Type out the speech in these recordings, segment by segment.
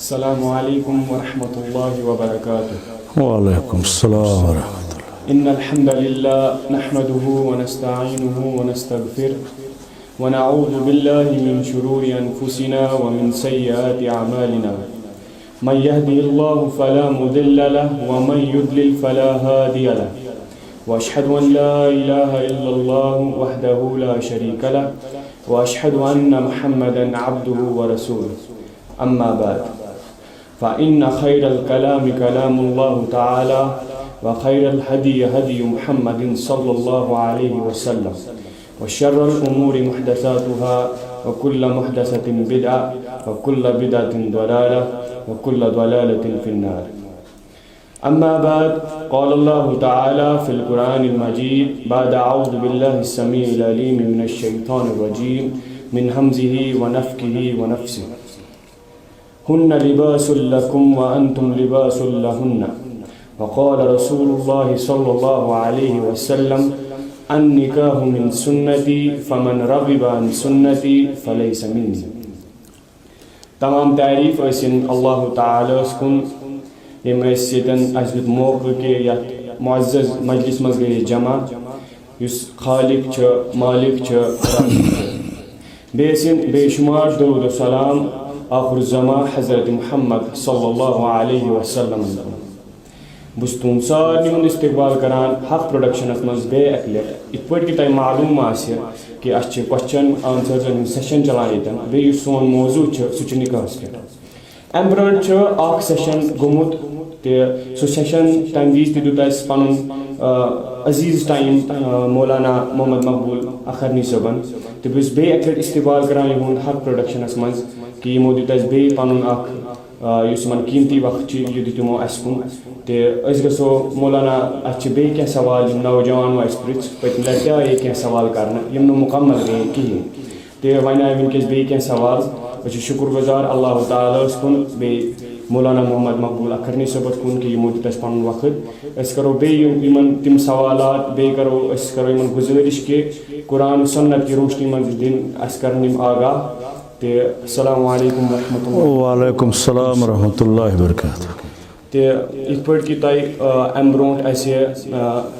अस्सलामुअलैकुम वरहमतुल्लाहि वबरकातुहू। वालेकुम अस्सलाम वरहमतुल्लाह। इन्नल हम्दलिल्लाह नहमदुहु व नस्तईनुहु व नस्तगफिरुहु व नऊज़ु बिल्लाहि मिन शुरूरि अनफुसिना व मिन सय्यिआति अअमालिना। मन यहदिहिल्लाहु फला मुदिल्ल लहु व मन युद्लिल फला हादिय लहु। व अशहदु अन ला इलाहा इल्लल्लाहु वहदहु ला शरीका लहु व अशहदु अन्न मुहम्मदन अब्दुहु व रसूलुहु। अम्मा बाद फ़इन्न खैरल कलामि कलामुल्लाहि तआला व खैरल हदी हदी मुहम्मदिन सल्लल्लाहु अलैहि वसल्लम व शर्रल उमूरि मुहदसातुहा व कुल्ल मुहदसतिन बिदअ व कुल्ल बिदअतिन दलाला व कुल्ल दलालतिन फिन्नार। अम्मा बाद क़ाल अल्लाहु तआला फ़िल क़ुरानिल मजीद बाद अऊज़ु बिल्लाहिस समीइल अलीम मिनश शैतानिर रजीम मिन हम्ज़िही व नफ़्ख़िही व नफ़्सिही। हुन्ना लिबासुल लकुम व अंतुम लिबासुल लहुन्ना व क़ाल रसूलुल्लाहि सल्लल्लाहु अलैहि वसल्लम अन्निकाहु मिन सुन्नती फमन रग़िबा अन सुन्नती फ़लैसा मिन्नी। तमाम तारीफ़ इन अल्लाह ताला कुन यम मौक़े के यत मुअज़्ज़ज़ मजलिस मज़ गए जमा युस खालिक छ मालिक छ बेशुमार दरूद व सलाम आखिर ज़मा हज़रत मुहम्मद सल्लल्लाहु अलैहि वसल्लम बस तुम सारे इस्तकबाल करान हक प्रोडक्शन मज बे अकले इत पे कि तुम मालूम कि अस क्वेश्चन आंसर सेशन चलान ये बे सोन मौजू सह निकाहस पे अम ब्रोह सेशन गोमुत तो सेशन तम वज दुत पन अजीज टाइम मौलाना मोहम्मद मकबूल अखरनी सबन तो बस बे अक इस्तकबाल करान यह हक प्रोडक्शन मज कि यमो दुत बे पन कीमती वक्त यह दितमो अन तो गो मौलाना अ बे क्या सवाल नौजवान पृछ पत्म लट आए क्या सवाल कर मुकम्मल गए कहें तो वन आए वनकस बे क्या सवाल बस शुक्रगुजार अल्लाह ताला कुन बे मौलाना मोहम्मद मकबूल अखरनी सबत कुन कि यमो दित पन वक्त करो बे तम सवालात बे करो गुजारिश कि कुरान सुन्नत की रोशनी मज दिन कर आगाह। अस्सलामु अलैकुम वरहमतुल्लाह। वालेकुम अस्सलाम वरहमतुल्लाहि वबरकातुहू। तो इत पे कि अम ब्रो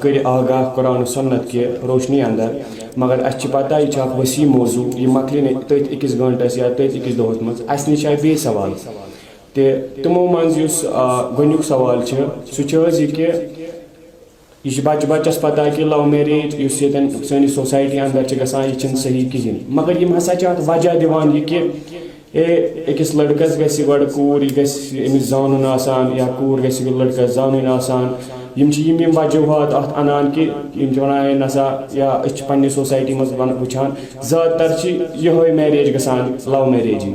कर आगाह कुरान सुन्नत के रोशनी अंदर मगर अस पता यह वसी मौजू यह मकल तथ अकिस गंटस या तथ अकिस दोहस मज अस नश आए बे सवाल तो तमो मज गुक सवाल सह कि यह बच्चे बच्चस पता कि लव मैरिज सैनिस सोसाइटी अंदर गसान यह सही कहें मगर यम हसा अत वजह दिवान यह कि अकिस लड़कस गड़ कूर यह जान आसान या कूर लड़कस जान आसान यम वजूहत अत अनान कि वन नसा या पन्ने सोसाइटी मज वुचान ज़्यादातर यह मैरिज गसान लव मैरिज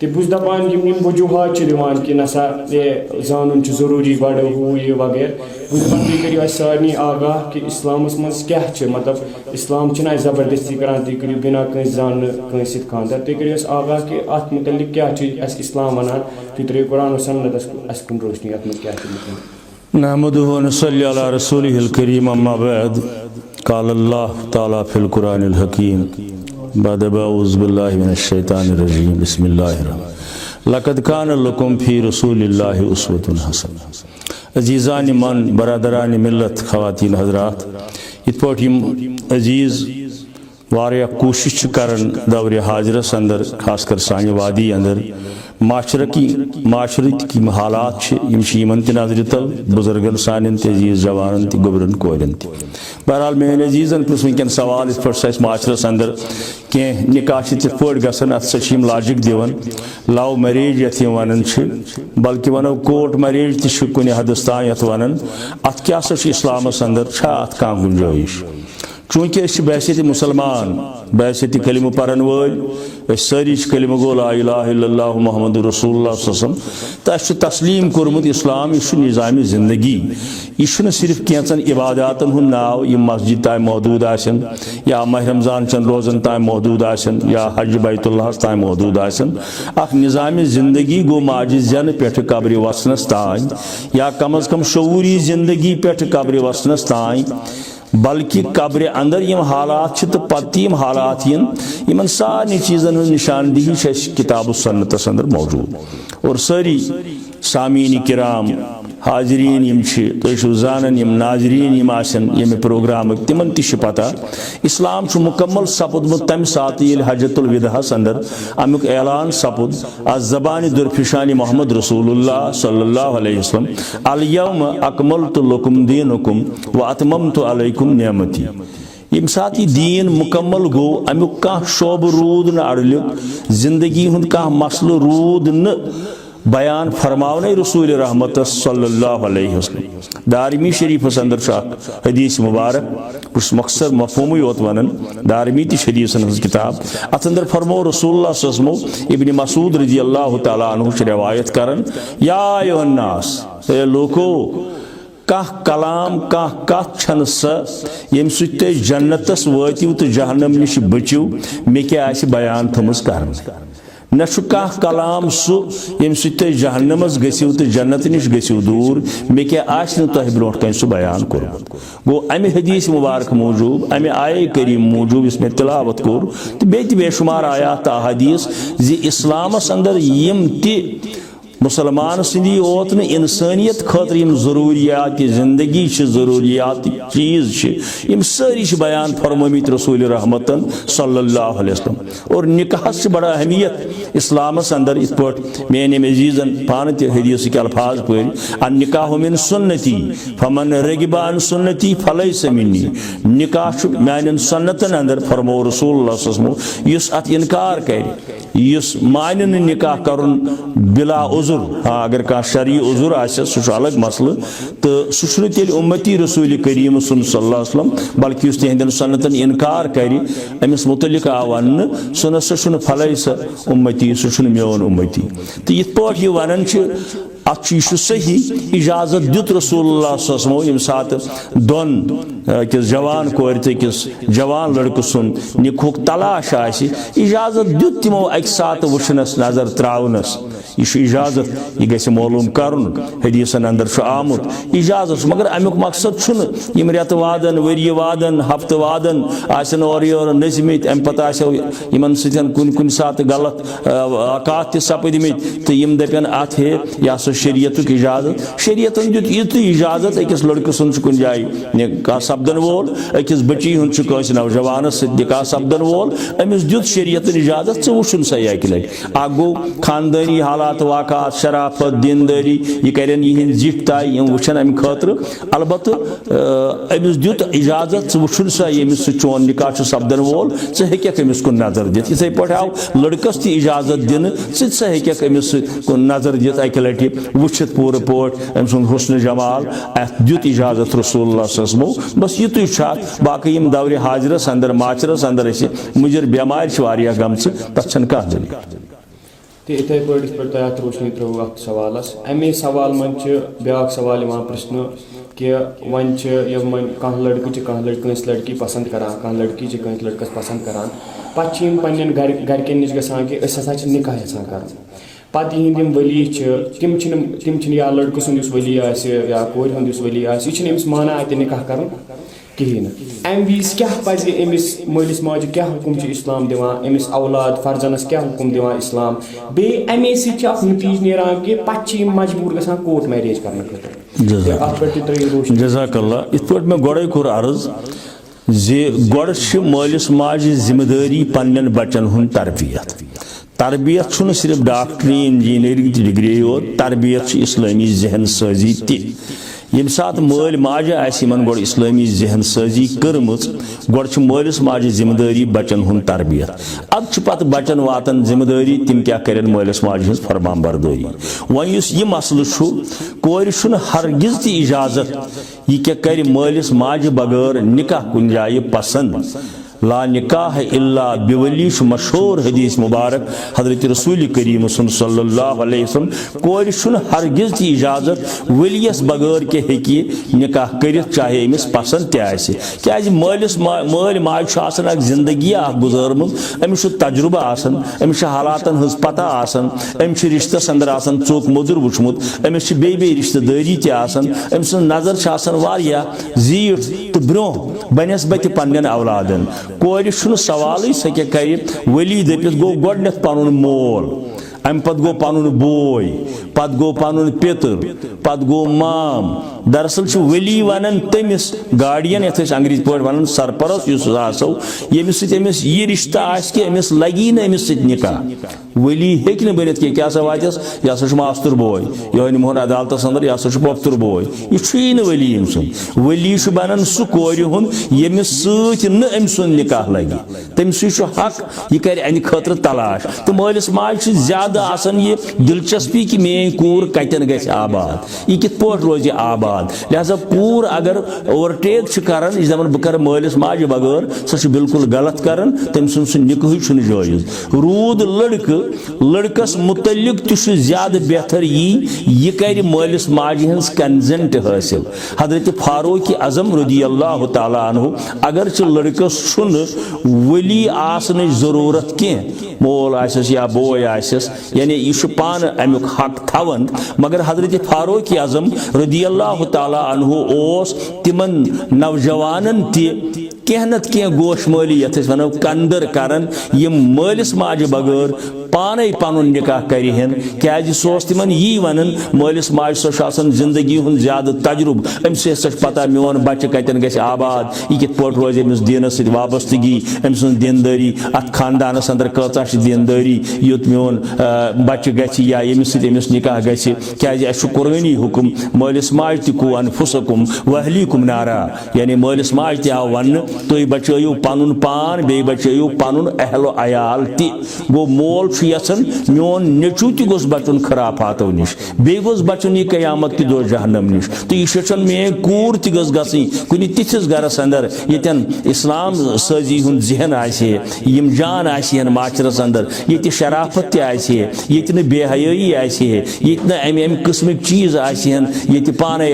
तो बुस दपान यम वजूहत दिवान कि नसा ये जान जरूरी बड़ हू यह वगैरह बुस दपान तुम करो सारे आगाह कि इस्लामस मज क्या मतलब इस्लाम जबरदस्ती करान तुम करो बिना कस जान कस खानदर तुम करो आगाह कि अत मुतलिक क्या इस्लाम वनान तुम त्रो कुरान सुन्नत अस कुन रोशनी अत मज क्या नहमदुहु व नसल्ली अला रसूलिहिल करीम अम्मा बाद क़ाल अल्लाह ताला फ़िल क़ुरानिल हकीम बाद अऊज़ु बिल्लाहि मिनश शैतानिर रजीम बिस्मिल्लाहिर रहमानिर लक़द कान लकुम फ़ी रसूलिल्लाहि उस्वतुन हसनह। अजीज़ान मन बरदरान मिल्लत ख़वातीन हज़रात इत पे अजीज़ वारिया कोशिश करन दौर हाजरस अंदर खासकर सानि वादी अंदर माशरत की हालात यमन नजर तल बुजुर्गन सान अजीज जवान गोबरन कोरन बहरहाल मेन अजीजन पुस वनकन सवाल इत पे माशरस अंदर कह निकाह ति पे गसन अत सम लाजिक दिवन लव मैरिज ये वन बल्कि वनो कोर्ट मैरिज तुन हदस तान ये वन अत क्या इस्लामस अंदर अत कह गुंजाइश चूँकि बहसत मुसलमान बहसत कलिम परन वल सारी कलिम गो ला इलाहा इल्लल्लाह मुहम्मदुर रसूलुल्लाह तो अस तस्लीम कोर्मुत इस्लाम यह निज़ाम ज़िंदगी यह सिर्फ कैंचन इबादातन हुंद नाव यह मस्जिद ताम महदूद आसन या माह रमज़ान चन रोज़न ताम महदूद आसन या हज बैतुल्लाह ताम महदूद आसन अख निज़ाम ज़िंदगी गो माजिद जन पे कब्र वसनस तान या कम अज़ कम शऊरी ज़िंदगी पे कब्र वसनस तान बल्कि कब्र अंदर यम हालात तो पत्त यम हालात इन सारे चीज़न निशानदेही किताब सन्नतस अंदर मौजूद और सारी सामीन किराम हाजरीन यम जान यम नाजरीन यम प्रोग्राम तिमन ति पता इस्लाम मुकम्मल सपुदमुत तम सात हजतुल विदाहस अंदर अमुक ऐलान सपुद अज ज़बान दुरफिशानी मोहम्मद रसूलुल्लाह सल्लल्लाहु अलैहि वसल्लम अल यौम अकमलतु लकुम दीनुकुम व अतममतु अलैकुम निअमती। यम साथ दीन मुकम्मल गो अमुक कह शोब रूद न अड़ल्युक जिंदगी हुंद कह मसल रूद न बयान फरमावने रसूल रहमत सल्लल्लाहु अलैहि वसल्लम। दारमी शरीफ अंदर हदीस मुबारक उस मकसद मफहूम योत वनन दारमी ति शरीफ किताब अत अंदर फरमो रसूलुल्लाह सल्लल्लाहु अलैहि वसल्लम इब्न मसूद रज़ियल्लाहु तआला अन्हु रिवायत करन या अय्युहन्नास ए लोको कह कलाम कह कथ छन स यम सुते जन्नतस वतिव तो जहन्नम निश बचिव मे क्या आसि बयान थमस करन न कह कलाम सु यम सुते जहन्नमस गसिव तो जन्नत निश गसिव दूर मे क्या आस तह ब्रोह कन सु बयान कोर गो अमे हदीस मुबारक मूजूब अमे आये करीम मूजूब इसमें तिलावत कोर तो बेशुमार आयात हदीस जी इस्लामस अंदर यम ति मुसलमान सदी ओत न इंसानियत खतर यम जरूरियात जिंदगी जरूरियात चीज यम सारी बयान फरमोमित रसूल रहमतन सल्लल्लाहु अलैहि वसल्लम और निकाह बड़ा अहमियत इस्लामस अंदर इत पे मेन अजीजन पान त हदीस के अल्फाज पर अन निकाह मिन सुन्नती फमन रगिबा अन सुन्नती फलैस मिन्नी निकाह मान सुन्नतन अंदर फरमो रसूलुल्लाह सल्लल्लाहु अलैहि वसल्लम युस अत इनकार कर युस मान निकाह करुन बिला हाँ अगर कह शरी उजुर सह अलग मसल तो सह तेल उम्मती रसूल करीम सल्लल्लाहु अलैहि वसल्लम बल्कि तिहंदन सन्नतन इनकार कर अमिस मुतलिक आव वन सह फलै सह उम्मती सह मेन उम्मती तो इत पे वन अत सही इजाजत दुत रसूलुल्लाह सल्लल्लाहु अलैहि वसल्लम यम सात दोन किस जवान कोर किस जवान लड़क सुन निकुक तलाश इजाजत दुत तिमो अक सात वुचनस नजर त्रावनस यह इजाजत यह गि मालूम करन हदीसन अंदर आमुत इजाजत मगर अमुक मकसद यम रेत वादन वरी वादन हफ्त वादन आसन और योर नजमित अम पता इन सन कुन कुन सात गलत अकात सपदमित तो यम दपन अत हे यह शरीयत इजाजत शरीयतन दुत युत इजाजत अकिस लड़क सुन कुन जाय निकाह सपदन वोल अकिस बची हुन नौजवानस निकाह सपदन वोल अमिस दुत शरीयतन इजाजत च वुचुन सा अकि लट अ गो खानदानी हालात वाक़ात शराफत दीनदारी यह करन यहन जिट ताय यम वुचन अम खतर अलबत्त अमिस दुत इजाजत च वुचुन सा यमिस चोन निकाह सपदन वोल च हेक अमिस कुन नजर दित इथे पट आव लड़कस ति इजाजत दिन च हेक अमिस कुन नजर दित अकि लट वुचित पूर पोट अम सुन हुस्न जमाल अत दुत इजाजत रसूलुल्लाह सल्लल्लाहु अलैहि वसल्लम बस युत बाकी यम दौर हाजरस अंदर माचरस अंदर मुजर बेमार गमच तथ कह तो इथे पे रोशनी त्रो सवाल अमे सवाल मन ब्या सवाल प्रश्न कि वन कह लड़क कह लड़की पसंद करान कह लड़की कह लड़कस पसंद करान पे पन्न गरकन नश ग कि हसा निकाह यहां कर पत यम वली तिम या लड़क सुंद वली या कोर हुंद वली यह माना अत निकाह कर कहें अम विज क्या पज अमिस मलिस माज क्या हुकुम इस्लाम दिवान अमिस औलाद फर्जनस क्या हुकुम दिवान इस्लाम बे अमे नतीज नेरान कि पे मजबूर गसान कोर्ट मैरिज कर जज़ाकल्लाह इत पे मे गोड़े कोर अर्ज जे गोड़ मलिस माज जिम्मेदारी पन्न बचन हुंद तरबियत सिर्फ डॉक्टरी इंजीनियरिंग डिग्री योत तरबियत इस्लामी जहन साजी ति यम सात मल माज आन गो इस्लामी जहन साजी कर्म गो मलिस माज जिम्मेदारी बचन हुंद तरबियत अब पत बचन वातन जिम्मेदारी तिम क्या कर मलिस माज हज फरमान बरदारी वन यह मसल कोर हरगिज ति इजाजत यह क्या कर मलिस माज बगैर निकाह कुन जाय पसंद ला निकाह इल्ला बिवली मशहूर हदीस मुबारक हजरत रसूल करीम सल्लल्लाहु अलैहि वसल्लम कोर छुन हरगिज ती इजाजत वलियस बगैर के हेकी निकाह करित चाहे अमिस पसंद ते आसे क्या मालिस माल माज आसन जिंदगी गुजरमुत अमिस तजुर्बा आसन अमिस हालातन हज पता आसन अमिस रिश्तस अंदर आसन चोक मोदुर वुचमुत अमिस बे रिश्तेदारी ते आसन अमिस नजर आसन वारिया जीठ तो ब्रो बनस्बत पन्न औलादन कोर सवाल सह कर वली दपिस गो गोडनेथ पनुन मोल अम पत गो पनुन बोय पत गो पनुन पितर पत गो माम दरअसल वली वन तमिस गार्डियन ये अंग्रेज पे वन सरपरस आसो यमिस समिस यह रिश्ता अमिस लगी न अमिस निकाह वली हेक न बनित क्या वातस यह हसा मास्तर बोय यह निमोन अदालत अंदर यह हसा पोफ्तर बोय यह न वली सुन वली बनान सह कोर यमिस सम सुन निकाह लगे तमिस हक यह कर अन खतर तलाश तो मालिस माज ज्यादा आसन ये दिलचस्पी कि मेन कूर कतन गि आबाद यह कित पोट रोज आबाद लिहाजा कूर अगर ओवरटेक कर दपान बह कर मालिस माज बगैर सह बिल्कुल गलत कर तम सुन निकाह जायज रूद लड़कस मुतलिक तह ज्यादा बेहतर यह कर मालिस माज हज कंसेंट हासिल हजरत फारूक आजम रदी अल्लाह तआला अन्हु अगर लड़कस वली आसन जरूरत कह मोल आसस या बोय आसस यानी यह पान अमुक हक थवन मगर हजरत फारूक आजम रदी अल्लाह तआला अन्हु ओस तिमन नौजवानन कह नत कह गोशमाली ये वो कंदर करान यम मालिस माज बगैर पाने पन निकाह करहन क्या सोस तिमन यी वन मालिस माज सो जिंदगी हूं ज्यादा तजुर्ब अमिस सो पता मोन बच्चे कतन गि आबाद यह कित पे रोज अमिस दीनस सत वाबस्तगी अम सुन दीनदारी अत खानदानस अंदर कचा दीनदारी युत मोन बच्चे गि या यमिस सत अमिस निकाह गि क्या कुरानी हुकुम मालिस माज तु अनफुसकुम वहलीकुम नारा यानी मालिस माज आव वन तुम बचो पन पान बे बचो पन अहलो अयाल गो मोल यसन मोन नेचू तह गोस बचन खराफातो निश बे गोस बचन यह कयामत कि दो जहन्नम निश तो यह मे कूर तह गस गई कुन तिथिस गरस अंदर यन इस्लाम साजी हूं जहन आम जान आन माशरस अंदर ये शराफत तह बेहयाई ये अम किस्मिक चीज ये पाने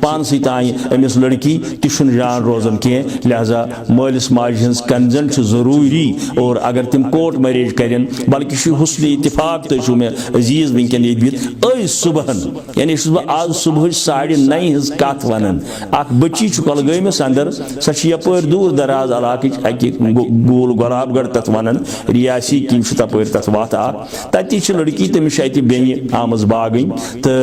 पान सही अमिस लड़की तह जान रोजान कह लिहाजा मालिस माज हज कंसेंट जरूरी और अगर तिम कोर्ट मैरिज करें बल्कि हुस्न इत्तिफाक तो मे अजीज वनकन ये सुबहन यानी बह आज सुबह 9:30 हज कत वन बच्ची कलगमस अंदर सह यपर दूर दराज इलाक गोल गुलाबगढ़ तथ वन रियासी किन तप तथ वत तति लड़की तमिस बेन आमज बागन तो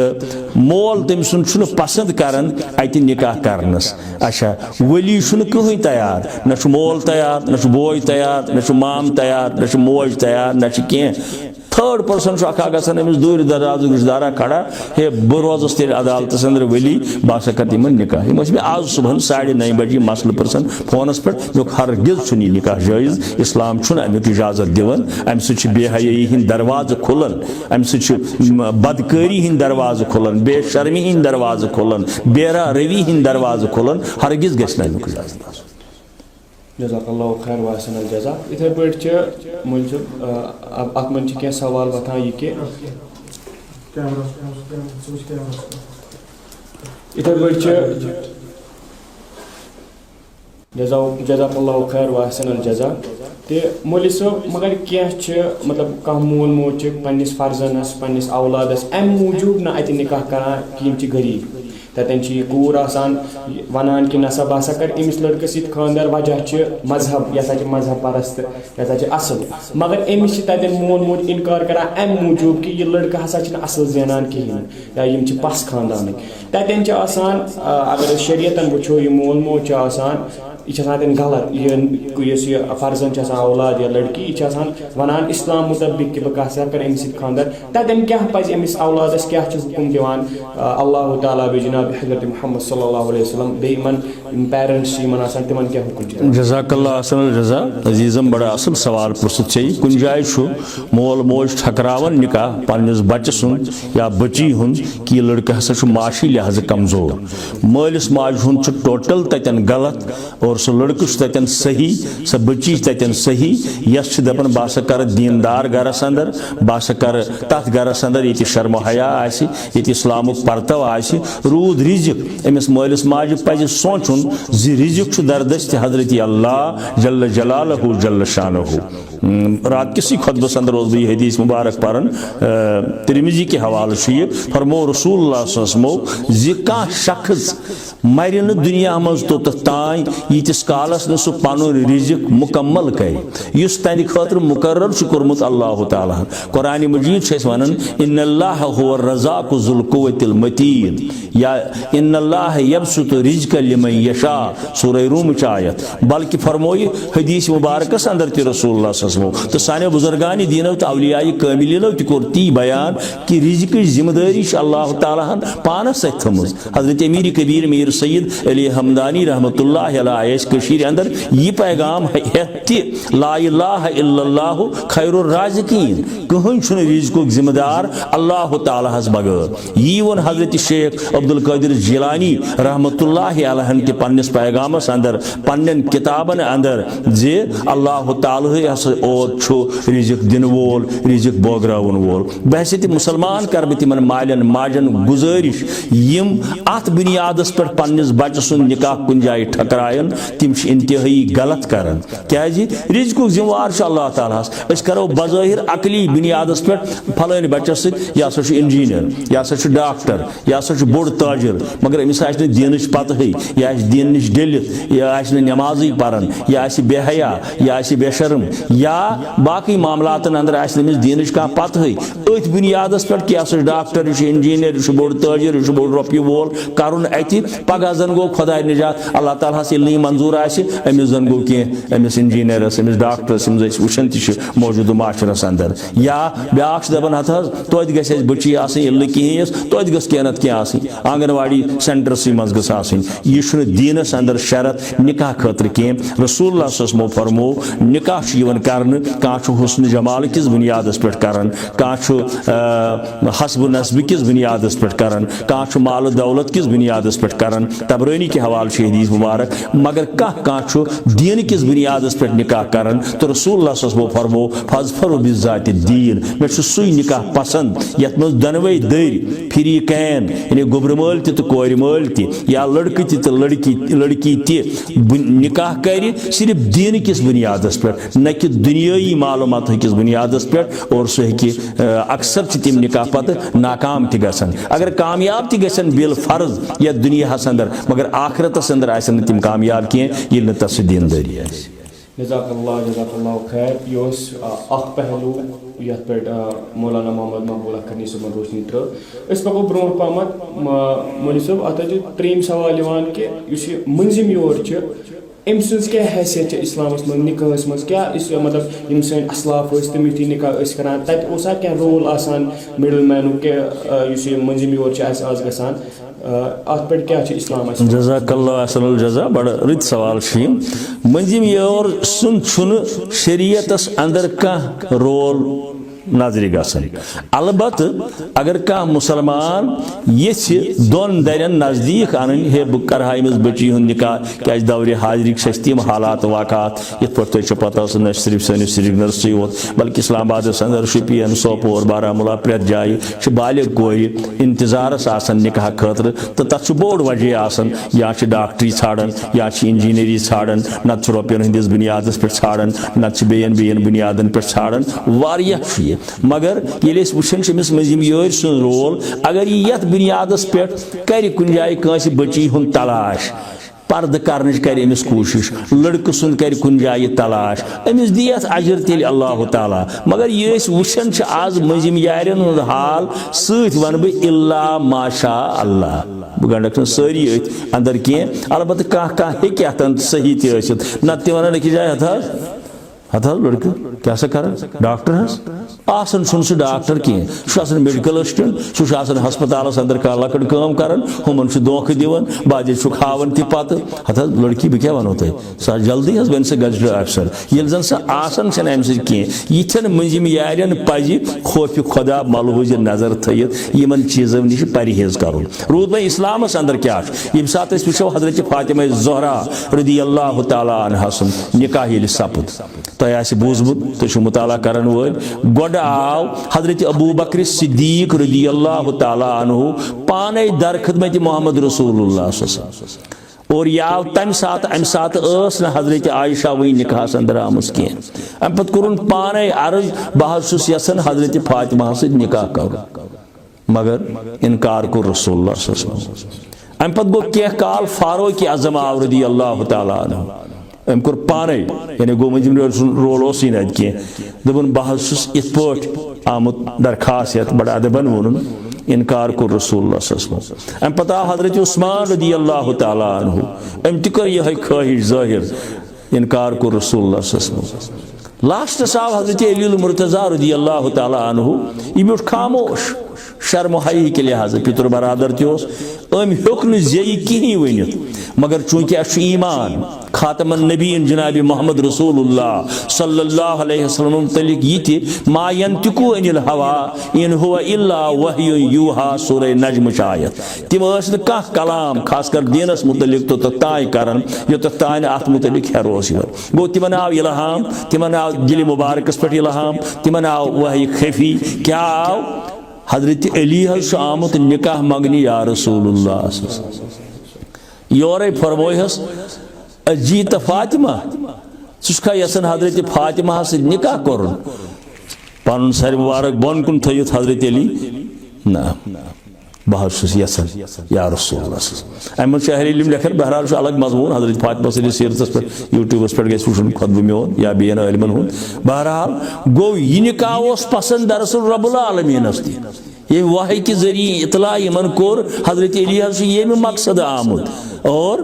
मोल तम सुन पसंद करान अत निकाह करनस अच्छा वली कहीं तैयार न मोल तैयार न बोय तैयार न माम तैयार न मोज तैयार न कह थर्ड पर्सन गसान अमिस दूर दराज रिश्तेदारा खड़ा हे बह रोजस तेल अदालत अंदर वली बह कर तिम निकाह मे आज सुबह 9:30 बजे मसल पर्सन फोनस पे मे हरगिज निकाह जायज इस्लाम अमुक इजाजत दिवन अम बेहयाई हंद दरवाज खुलन अम बदकारी हंद दरवाज खुलन बेशर्मी हंद दरवाज खुलन बेरा रवी हंद दरवाज खुलन हरगिज गि अमुक इजाजत जज़ाकल्लाहु खैर व अहसनल जज़ा इथे पे अत मन क्या सवाल बता यह कि इथे पे जज़ाकल्लाहु खैर व अहसनल जज़ा तो मौलवी साहब मगर क्या मतलब कह मोल मोज पन्निस फर्जनस पन्निस औलादस अम मूजूब ना अत निकाह करान कि गरीब ततन कूर वनान कि नसा बह कर अमिस लड़कस खानदार वजह मजहब यह मजहब परस्त यह असल मगर अमिस ततन मोल मोज इनकार करान अम मूजूब कि यह लड़का हसा असल जेनान कहें या यम पस खानदान ततन अगर शरीयतन वो यह मोल मोज यह गलत यह फर्जन औलाद या लड़की यह वनान इस्लाम मुतबिक कि बह कर अमिस खानदार ततन क्या पज अमिस औलादस क्या हुकुम दिवान अल्लाह ताला बे जनाब हज़रत मुहम्मद सल्लल्लाहु अलैहि वसल्लम बेमन पेरेंट्स तिमन क्या हुकुम जज़ाकल्लाह अहसनल जज़ा अजीज़म बड़ा असल सवाल पुरसत चाहिए कुन जाय मोल मोज ठकरावन निकाह पन्निस बच्चे सुन या बच्ची हुन कि लड़का हसा माशी लिहाज कमजोर मालिस माज हुन टोटल ततन गलत और और सह लड़क तन सही सह बच्ची तन सही यस दपन बह कर दीनदार गरस अंदर बह कर तथ गरस अंदर ये शर्म हया ये इस्लामुक परतव रूद रिजिक अमिस मालिस माज पज सोचुन जि रिजिक दरदस्त हजरत अल्लाह जल्ल जलालहु जल्ल शानहु। रात किसी खुतबस अंदर रोज ये हदीस मुबारक पारन तिरमिजी के हवाले से फरमो रसूलुल्लाह सल्लल्लाहु अलैहि वसल्लम जि का शख्स मर न दुनिया मज तो तान यीतिस कालस न सह पनुन रिजिक मुकम्मल कर युस तंद खतर मुकर्रर कोर्मुत अल्लाह ताला कुरान मजीद वनान इन्नल्लाह हुवा रज़ाक़ु ज़ुल क़ुव्वतिल मतीन या इन्नल्लाह यबसुतु रिज़्क़ लिमन यशा सूरह रूम च आयत बल्कि फरमोय हदीस मुबारकस अंदर ति रसूलुल्लाह सल्लल्लाहु अलैहि वसल्लम तो साने बुजुर्गान दीनो तो औलियाए कामिलिनो तो कोर ती बयान कि रिज़्क़ जिम्मेदारी अल्लाह ताला पानस सथ थमज। हजरत अमीर कबीर मीर सैयद अली हमदानी रहमतुल्लाह अलैहि कशीर अंदर ये पैगाम है ला इलाहा इल्लल्लाहु खैरुर राज़िकीन कहन छुन रिज़्क़ुक जिम्मेदार अल्लाह ताला हस बगैर यी वन हजरत शेख अब्दुल कादिर जिलानी रहमतुल्लाह अलैहि के पन्निस पैगामस अंदर पन्नन किताबन अंदर जे अल्लाह ताला हस और छु रिज़्क़ दिन वोल रिज़्क़ बोगरावन वोल बहसित मुसलमान कर तिमन मालन माजन गुजारिश यम अत बुनियादस पर पन्निस बच्चे सुन निकाह कुन जाय ठकरायन तिम इंतहाई गलत करन क्या रिज़्क़ुक जिम्मेवार अल्लाह ताला अस करो बज़ाहिर अकली बुनियादस पे फलान बच्चस यह हसा इंजीनियर यह हसा डॉक्टर यह हसा बोड़ ताजिर मगर अमिस दीन पत यह दीन नश डलित यह नमाजी पान यह बेहया यह बेशर्म या बाकी मामलातन अंदर अमिस दीन कह पत अथ बुनियादस पे कि यह डॉक्टर यह इंजीनियर यह बोड़ ताजिर यह बोड़ रोपये वोल कर अत पगह जन गो खुदा निजात अल्लाह ताला ये मंजूर अमिस जन गो कह अमिस इंजीनियरस अमिस डॉक्टरस वुचन मौजूद माशरस अंदर या ब्याक दपान हथ तोत गस बच्ची आल कहें तोत गस कह नत कह आंगनवाड़ी सेंटरस मज गस यह दीनस अंदर शरत निकाह खतर कह रसूलुल्लाह सल्लल्लाहु अलैहि वसल्लम फरमो निकाह कर हुस्न जमाल किस बुनियादस पे कर हसब नस्ब किस बुनियादस पे कर माल दौलत किस बुनियादस पे कर तबरानी के हवाले से हदीस मुबारक मगर कह दीन किस बुनियादस पे निकाह कर तो रसूलुल्लाह सल्लल्लाहु अलैहि वसल्लम फरमो फज़फरु बिज़ाति दीन मे सुई निकाह पसंद यत मज दनवे दर फिरी कैन यानी गोबर मल तो कोर मल या लड़क तो लड़की निकाह कर सिर्फ दीन किस बुनियादस पे न कि दुनियाई मालूमात किस बुनियादस पे और सह अक्सर तिम निकाह पत नाकाम गसन अगर कामयाब गसन बिल फर्ज या दुनिया अंदर मगर आखिरतस अंदर आसन तिम कामयाब कह ये तस दीनदारी जज़ाकल्लाह खैर यह पहलू ये पे मौलाना मोहम्मद मकबूल खनी सुबह रोशनी त्रो पको ब्रो पम मौलवी साहब अत त्रीम सवाल कि मंजिम योर अम सज क्या हैसियत इस्लामस मज निकाहस मज क्या मतलब यम सन असलाफ तम यु निकाह करान तथा क्या रोल आसान मिडल मैनुक के मंजिम योर आज गसान अत पे क्या इस्लाम जज़ाकल्लाह अहसनुल जज़ा बड़ रत सवाल मंजिम योर सुन शरीयतस अंदर कह रोल नजर गसन अलबत अगर कह मुसलमान ये दोन दरन नजदीक अन हे बह कर बच्ची हूं निकाह क्या दौरे हाजरी तम हालात वाक़ात ये पे पता न सिर्फ सैनिस श्रीनगर योत बल्कि इस्लामाबाद अंदर शुपियन सोपोर बारामूला प्रेत जाए बालिग कोर इंतजारस निकाह खतर तो तथ बोड़ वजह या डॉक्टरी ाड़न या इंजीनियरी ाड़न नत रोपियन हंदिस बुनियादस पे ाड़न नत बेन बुनियादन पे ाड़न वारिया मगर ये वुचान मंजिम योर सुन रोल अगर यथ बुनियादस पे कर कुन जाए कंस बच्ची हूं तलाश पर्द कर कोशिश लड़क सुन कर कुन जाए तलाश अमिस दी अजर तेल अल्लाह ताला मगर ये वुचान आज मंजिम यारन हूं हाल सत वन बह इल्ला माशा अल्लाह बह गंडक सारी अंदर कह अलबत् कह हे सही तथ नत वन जाए हथ लड़क क्या कर डॉक्टर आसन सह डॉक्टर कह मेडिकल असिस्टेंट सह हस्पताल अंदर कह लकड़ काम कर हुमन धोखा दिवन बाजे हावन तह हथ लड़की बह क्या वनो तुम सह जल्दी बन सह गजट अफसर ये जन सह आसन अम सह मंजिम यारन पज खौफ खुदा मलहूज नजर थयत इन चीजों नश परहेज कर रूद वह इस्लाम अंदर क्या ये सात वो हजरत फातिमा ज़हरा रदी अल्लाह तआला अन्हा सुन निकाह ये सपद तुम बूजमुत तुम मुताला करन वल गोड आव हजरत अबू बकर सिद्दीक रदी अल्लाह तआला अन्हु पाने दर खिदमत मोहम्मद रसूलुल्लाह और याव तम सात न हजरत आयशा वही निकाह अंदर आमस कह अम पे कोर पाने अर्ज बह यसन हजरत फातिमा सद निकाह कर मगर इनकार को रसूलुल्लाह अम पे गो कह काल फारूक आज़म आव रदी अल्लाह तआला अन्हु अम कोर पाने यानी गो मंजिम रोल ना कह दोपन बह इत पे आमुत दरखास्त बड़ अदबन वोन इनकार को रसूलुल्लाह अम पता हजरत उस्मान रदी अल्लाह तआला अन्हु अम तह यह ख्वाहिश ज़ाहिर इनकार को रसूलुल्लाह लास्टस आव हजरत अली मुर्तज़ा रदी अल्लाह तआला अन्हु यह ब्यूट खामोश शर्म हई के लिहाज पितर बरादर तोस अम हेक ज़े कहीं वनित मगर चूंकि ईमान खातमन नबीन जनाब मोहम्मद रसूलुल्लाह सल्लल्लाहु अलैहि वसल्लम मुतलिक ये मा यंतिकु अनिल हवा इन हुवा इल्ला वह्यु यूहा सूरह नजम आयत तिम कह कलाम खासकर दीनस मुतलिक तो ताय करन यो तो ताय अत मुतलिक हेरोस गो तिमन आव इल्हाम तिमन आव दिल मुबारकस पे इल्हाम तिमन आव वही खफी क्या आव हजरत अली आमुत निकाह मंगनी या रसूलुल्लाह योरे फरमोहस अजीत फातिमा सुखा यसन हजरत फातिमा से निकाह कर पन सर मुबारक बन कुन थयत हजरत अली ना बह यसन या रसूलुल्लाह अमन शहर इल्म लेखन बहरहाल अलग मजमून हजरत फातिमा से सीरतस पे यूट्यूबस पे गस वुन खुतब मोन या बेन इल्मन हुन बहरहाल गो यह निकाह पसंद दरअसल रब्बुल आलमीनस ये वाही के जरिए इतला यमन कोर हजरत अली ये मकसद आमुद और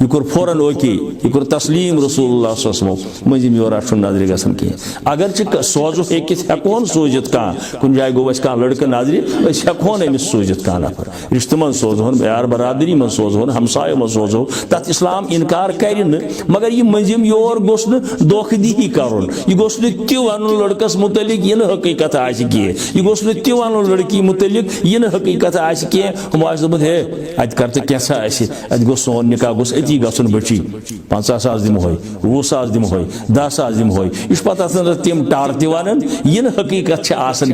यह कोर फौरन ओके यह कोर तस्लीम रसूलुल्लाह मजिम योर नजर गसन कह अगर सोजो हेकोन सोजित कह कुन जाय गो कह लड़क नजर हेकोन अमिस सोजित कह नफर रिश्त मन सोजोन यार बरादरी मन सोजोन हमसाय मन सोजो तथ इस्लाम इनकार कर मगर यह मजिम योर गोस दोखदी कर यह गोस तह वन लड़कस मुतलिक यह हकीकत आह यह गोस तह वन लड़की मुतलिक यह हकीकत आह हम दोपन हे अत कर कैसा अत गो सोन निकाह गोस अति गसन बची 50,000 दिमो 20,000 दिमो 10,000 दिमो इस पता तम टार वन यह हकीकत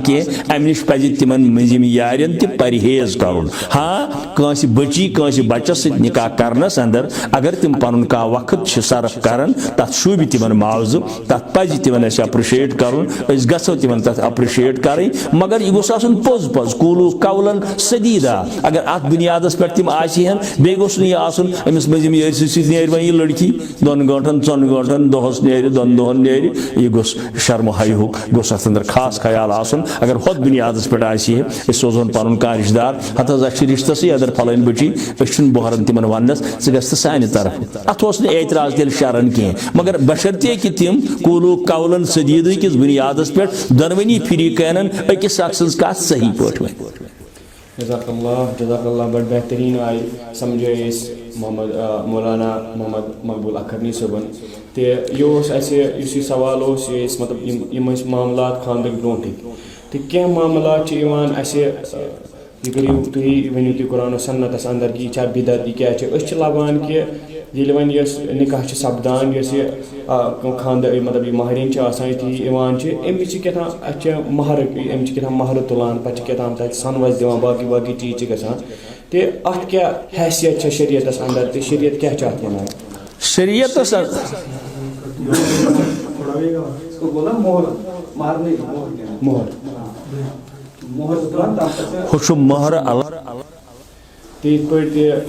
कह अम नश पज तिमन मजिम यारन तह परहेज कर हाँ कंस बची कंस बचस निकाह करनस अंदर अगर तिम पन कह वक्त सर्फ कर तथ शूब तिमन मावजु तथ पज तिमन अप्रिशिएट कर गो तिमन तथ अप्रिशिएट कर मगर यह गोस पोज पोज कूलू कौलन सदीदा अगर अत बुनियादस पे तिम आन बे गोस अमिस मजिम नेर वह लड़की 2 घंटन 4 घंटन दोहस नेर 2 दोहन नेर यह गोस शर्म हयु गोस अंदर खास ख्याल आसन अगर होत बुनियादस पे सोजोन पन कह रिश्तेदार हत रिश्तस अगर फलान बची बहरन तिमन वनस ग सान तरफ अत एतराज तेल शरन कह मगर बशर्ते कि तिम कूलू कौलन सदीद किस बुनियादस पे दरवनी फिरीकैन अकिस शख्स कह सही पे जज़ाकल्लाह बड़ बेहतरीन आई समझे इस मोहम्मद मौलाना मोहम्मद मकबूल अखरनी सबन तो सवाल मतलब मामलात खानद ब्रोट तो क्या मामलात यह करू तुम वनु तुम कुरान सन्नतस अंदर कि यह बिदत यह क्या लबान कि ये वन निकाह सपदान खानद मतलब महरीन अमिस क्या महर अमिस क्या महर तुलान पे क्या सनवस दिवान बाकी बाकी चीज गसान तो अत क्या हैसियत शरीयत अंदर तो शरीयत क्या चाहते हैं शरीयत महर तो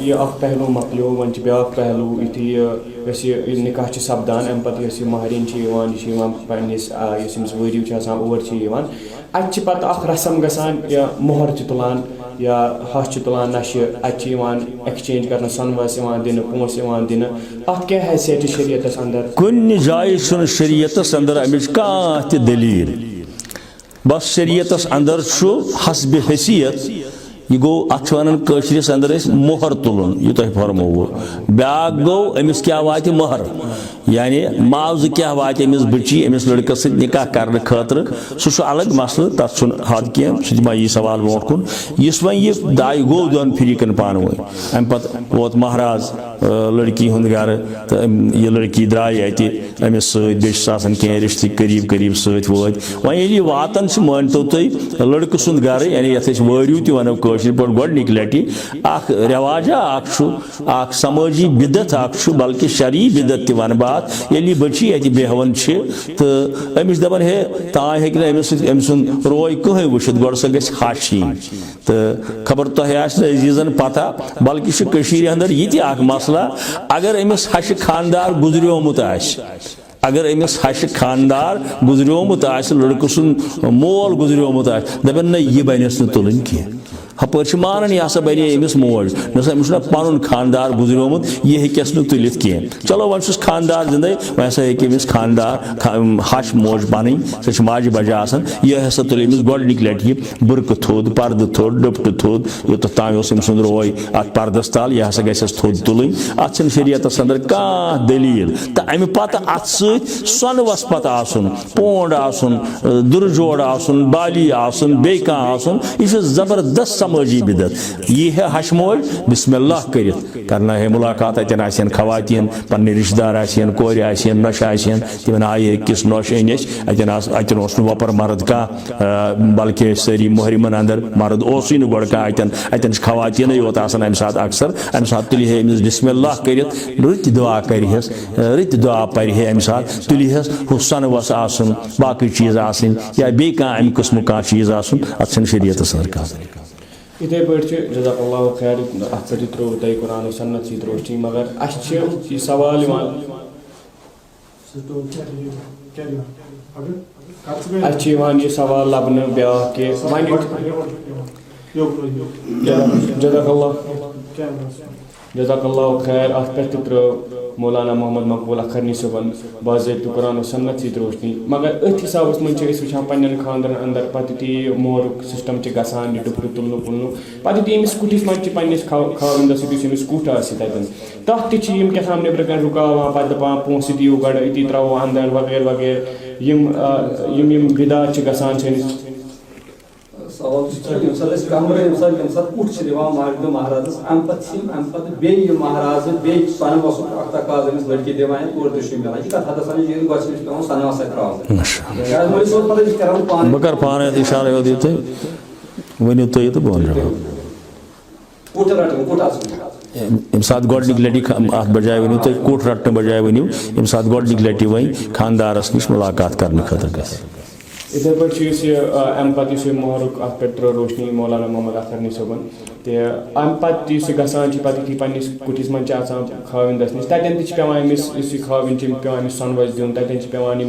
यह पहलू मकलो वन ब्या पहलू यु निकाह सपदान अम पे महरीन पन्नस वरियो और अत पे रसम गसान मोहर तुलान या हथ तुलान नशे अत एक्सचेंज कर सनवस दिन पोस दिन अत क्या हैसियत शरीयत अंदर कुन जाय शरीयत अंदर अमिच कह दलील बस शरीयतस अंदर हस्ब हैसियत यह गो अत वनस अंदर मोहर तुलन यह तुम फरमो ब्या गो अमिस क्या वात मोहर यानी मावज क्या वात अमिस बची अमिस लड़कस सत निकाह करने खतर सह अलग मसल तथ हद कह सह यह सवाल ब्रो कुन इस वन यह दाय गो दोन फरीकन पान वन अम पे वोत महाराज लड़की हुंद गर तो यह लड़की द्राय अति अमिस सत कह रिश्ते करीब करीब सत वत वन वातान मान तो तुम लड़कह सुंद गर यानी ये वरू त वनो गोडनिक लटि रवाजा समाजी बिदत बल्कि शरी बिदत वन बात ये बची ये बेहवन तो अमिस दपान हे तान हे अमिस रोय कहें वुत गो सह ग हाशी तो खबर तुह अजीजन पता बल्कि अंदर यह मसला अगर अमिस हश खानदार गुजरियोमुत अगर अमिस हश खानदार गुजरियोमुत लड़कह सुंद मोल गुजरियोमुत दपन न यह बनस तुलन कह हपर मानन यह हसा बने अमिस मोज अमिस पुन खानदार गुजरियोमुत यह हेकस तुलित कह चलो वन खानदार जिंदे वह हसा अमिस खानदार हश मोज बन सह माज बज यह हसा तुल अमिस गोडनिक लटि बुरक थोद पर्द थोद डुपट थोद योत ताम सुंद रोय अत पर्दस तल यह हसा गस थोद तुलन अत शरीयतस अंदर कह दलील तो अमि पत अत सनवस पत आसन पोंड आसन दुरजोड़ आसन बाली आसन बे कह यह जबरदस्त समाजी बिदत यह है हशमोज बिस्मिल्लाह करना है मुलाकात अतन आसन खवातीन पन्ने रिश्तेदार आसन कोर आसन नश आसन तिमन आये किस नश अनिस अतन वपर मर्द कह बल्कि सारी मोहरिमन अंदर मर्द ओसुई गोड़ कह अतन खवातीन योत अमि सात अक्सर अमि सात तुल है अमिस बिस्मिल्लाह कर रुत दुआ करहस रुत दुआ पर है अमि सात तुलहस हु सन वस आसन बाकी चीज आसन या बे कह अमि किस्म कह चीज आसन अत शरीयत सर कह इथे पे जज़ाकल्लाहु खैर अत पे त्रो तय कुरान सन्नत सी रोशनी मगर अच्छे सवाल अच्छे ये सवाल लबन ब्या के जज़ाकल्लाहु खैर अत पे त्रो मौलाना मोहम्मद मकबूल अखरनी सबन बाज़ाबित कुरान सन्नत सी रोशनी मगर अथ हिसाब मन वुचान पन्न खानदर अंदर पे मोहरुक सिस्टम गसान डुपड़ तुलन पुलन पे अमिस कुटिस मज पन्नस खावंदस अमिस कुट तथन तथ क्या नबर कन रुकावान पे दपान पोस दियो गड़ अति त्रो अंदर वगैरह वगैरह यम बिदात गसान सनिस महाराज अम पे महाराज सन वस तकाज लड़की दिवान तौर मिलान यह कत हदस पे सनवा बह कर पान इशारा वनो तुम तो बह यम सात गोडनिक लटि अत बजाय वनो तुम कूट रटने बजाय वनो यम सात गोडनिक लटि वन खानदारस नश मुलाकात करने खतर ग इथे पे अम पे मोहरुक अत पे त्रो रोशनी मौलाना मोहम्मद अखरनी सबन तो अम पे गसान पे पन्नस कुटिस मन खाविंदस नश तन पेवान अमिस खाविन पेवान अमिस सनवस दिन तन पेवान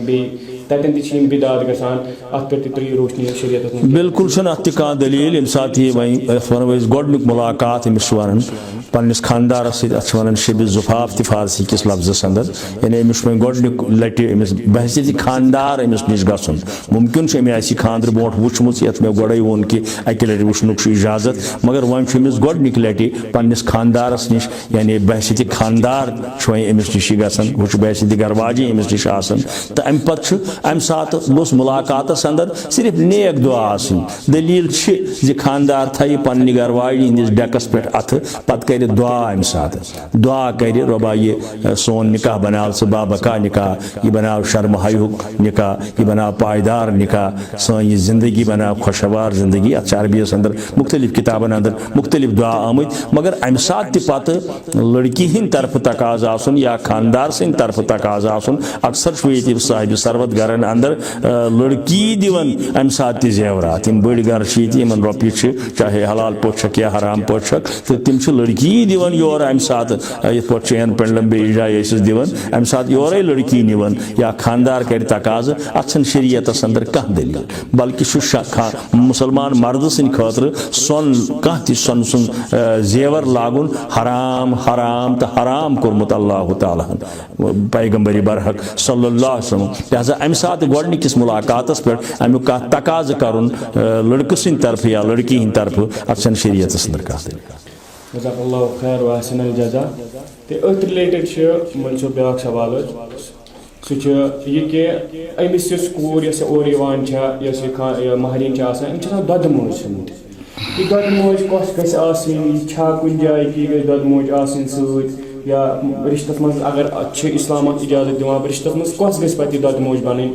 तन बिदात गसान अत पे त्रो रोशनी शरीयत बिल्कुल अत कह दलील यम सात वो गोडनिक मुलाकात अमिस वन पन्नस खानदारस वन शब जुफाफ फारसी किस लफ्जस अंदर यानी अमिस वो गोडनिक लटि अमिस बहसियत खानदार अमिस नश गसन मुमकिन अमे खानदर ब्रो वुचमुत ये मे गोड़े वोन कि अकि लटि वुचनुक इजाजत मगर वन अमिस गोडनिक लटि पन्नस खानदारस नश यानी बहसियत खानदार वो अमिस नश गसन वह बहसियत गरवाजी अमिस नश आसन तो अम पे अम सात गोस मुलाकात अंदर सिर्फ नेक दुआ आसन दलील खानदार थी पन्ने गरवाजी हंदिस डेकस पे अथ पत कर दुआ अम सात दुआ कर रबा ये सोन निकाह बनाव स बाबा का निकाह यह बनाव शर्म हयुक निकाह यह बनाव पायदार निकाह सी जिंदगी बनाव खुशगवार जिंदगी अत अरबियस अंदर मुख्तलिफ किताबन अंदर मुख्तलिफ दुआ आमत मगर अम सात पत लड़की हिंद तरफ तकाज आसन या खानदार सद तरफ तकाज आसन अक्सर ये साहिब सरवत गरन अंदर लड़की दिवन अम सात जेवरात बड़ गर इन रोपये चाहे हलाल पोशक या हराम पोशक तो तिम लड़की जी दिवन योर अम सात ये चेन पेंडलम बे जाए दिवन अम सात योरे लड़की निवन या खानदार कर तकाज अन शरीयत अंदर कह दलील बल्कि मुसलमान मर्द सद खतर सोन कह सोन सुन जेवर लागुन हराम हराम तो हराम कोर्मुत अल्लाह ताला पैगंबरी बरहक सल्लल्लाहु अलैहि वसल्लम लिहाजा अम सात गोडनिकिस मुलाकातस पे अमुक कह तकाज करुन लड़क सद तरफ या लड़की हंद तरफ अन शरीयत अंदर कह दलील जज़ाकल्लाहु खैर व अहसनल जज़ा ते अथ रिलेटेड मुझे ब्याक सवाल सह कि अमिस कूर यस और यस महरीन दद मोज यह दद मोज कस गा कुन जाए कि दद मोज सत या रिश्तस मज अगर इस्लाम इजाजत दिवान रिश्तस मज कस गस पे दद मोज बन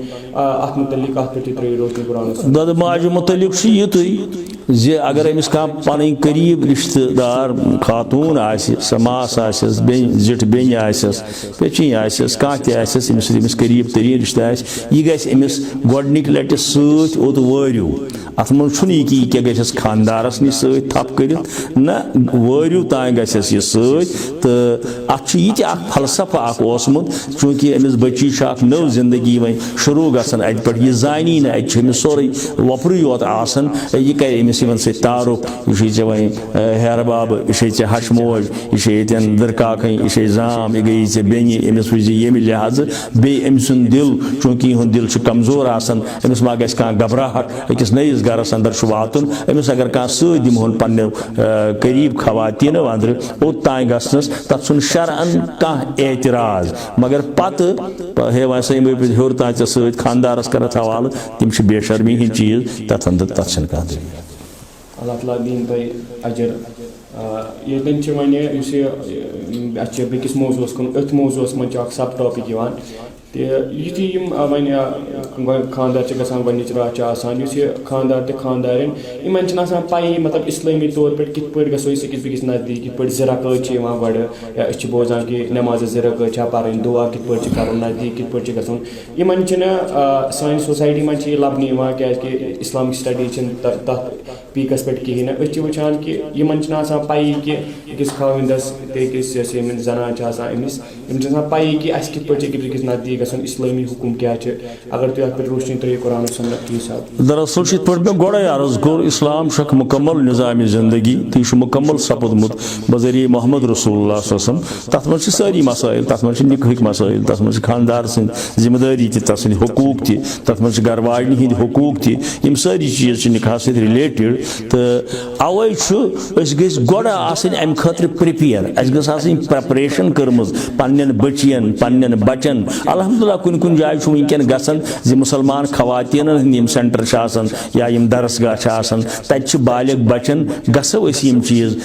अत मुतलिक अत पे त्रो रोशनी कुरान दद माज मुतलिक युतु जे अगर अमिस कह पन करीब रिश्तेदार खातून मास जिठ बेन पेची कह तमिस करीब तरीन रिश्ते यह गमिस गोडनिक लट सत ओत वरू अत मज कि यह क्या गस खानदारस नश सत थप कर न वरू तान गस यह सत तो अत यह फलसफा ओसमुत चूंकि अमिस बच्ची नव जिंदगी वह शुरू गसन अत पे यह जानी न अमिस सोरे वपरू योत आसन यह कर अमिस इन से तारुक यह वह हेरबाब यह हशमोज यह दरकाक यह जाम यह गई ऐ बेन अमिस वज ये लिहाज बे अम सुन दिल चूंकि यह दिल कमजोर आसन अमिस मा गस घबराहट अकिस नईस गरस अंदर वातुन अमिस अगर कह सत दिमोन पन्ने करीब खवातीन अंदर ओत तान गसनस तथ सुन शरअन कह एतराज मगर पत हे वैसे हर तान ऐ सत खानदारस कर हवाल तम बेशर्मी हंद चीज तथ अंदर तथ कह अल्लाह ताला दीन तुम अजर ये अच्छे बेकिस मौजूस कुन अथ मौजूस मज सब टॉपिक युथी वन खानदार गसान गच रात खानदार तो खानदारिन इन पाई मतलब इस्लामी तौर पे कित पे गो अकिस बेकिस नजदीक कित पे ज़िरक़त गड या बोजान कि नमाज ज़िरक़त पढ़ दुआ कित पे कर नजदीक कित पे गन इन सान सोसाइटी मज लबन क्या इस्लामिक स्टडी तथ पीकस पे कहें वुचान कि इन पाई कि अकिस खाविंदस तकिस जनान अमिस पाई कि अस कित पे अकिस नजदीक इस्लामी हुकुम क्या अगर तुम अत पे रोशनी त्रो कुरान सुन्नत के हिसाब दरअसल पे गोड़े अर्ज कोर इस्लाम मुकम्मल निज़ाम जिंदगी तो मुकम्मल सपदमुत बजरिए मोहम्मद रसूलुल्लाह सल्लल्लाहु अलैहि वसल्लम तथ मज सारी मसाइल तथ मज निकाह मसाइल तथ मज खानदार सद जिम्मेदारी तथ हुकूक तथ मज घर वाजन हंद हुकूक तम सारी चीज़ निकाह सत रिलेटेड तो अवे गस गोड़ अम खतर प्रिपेयर अस प्रेपरेशन कर्म पन्न बचियन पन्न बचन अलहमदुलिल्लाह कुन कुन जाय वनकन गसन जि मुसलमान खवातीन हंद सेंटर या दरसगाह तत बालिग बचन गसो यम चीज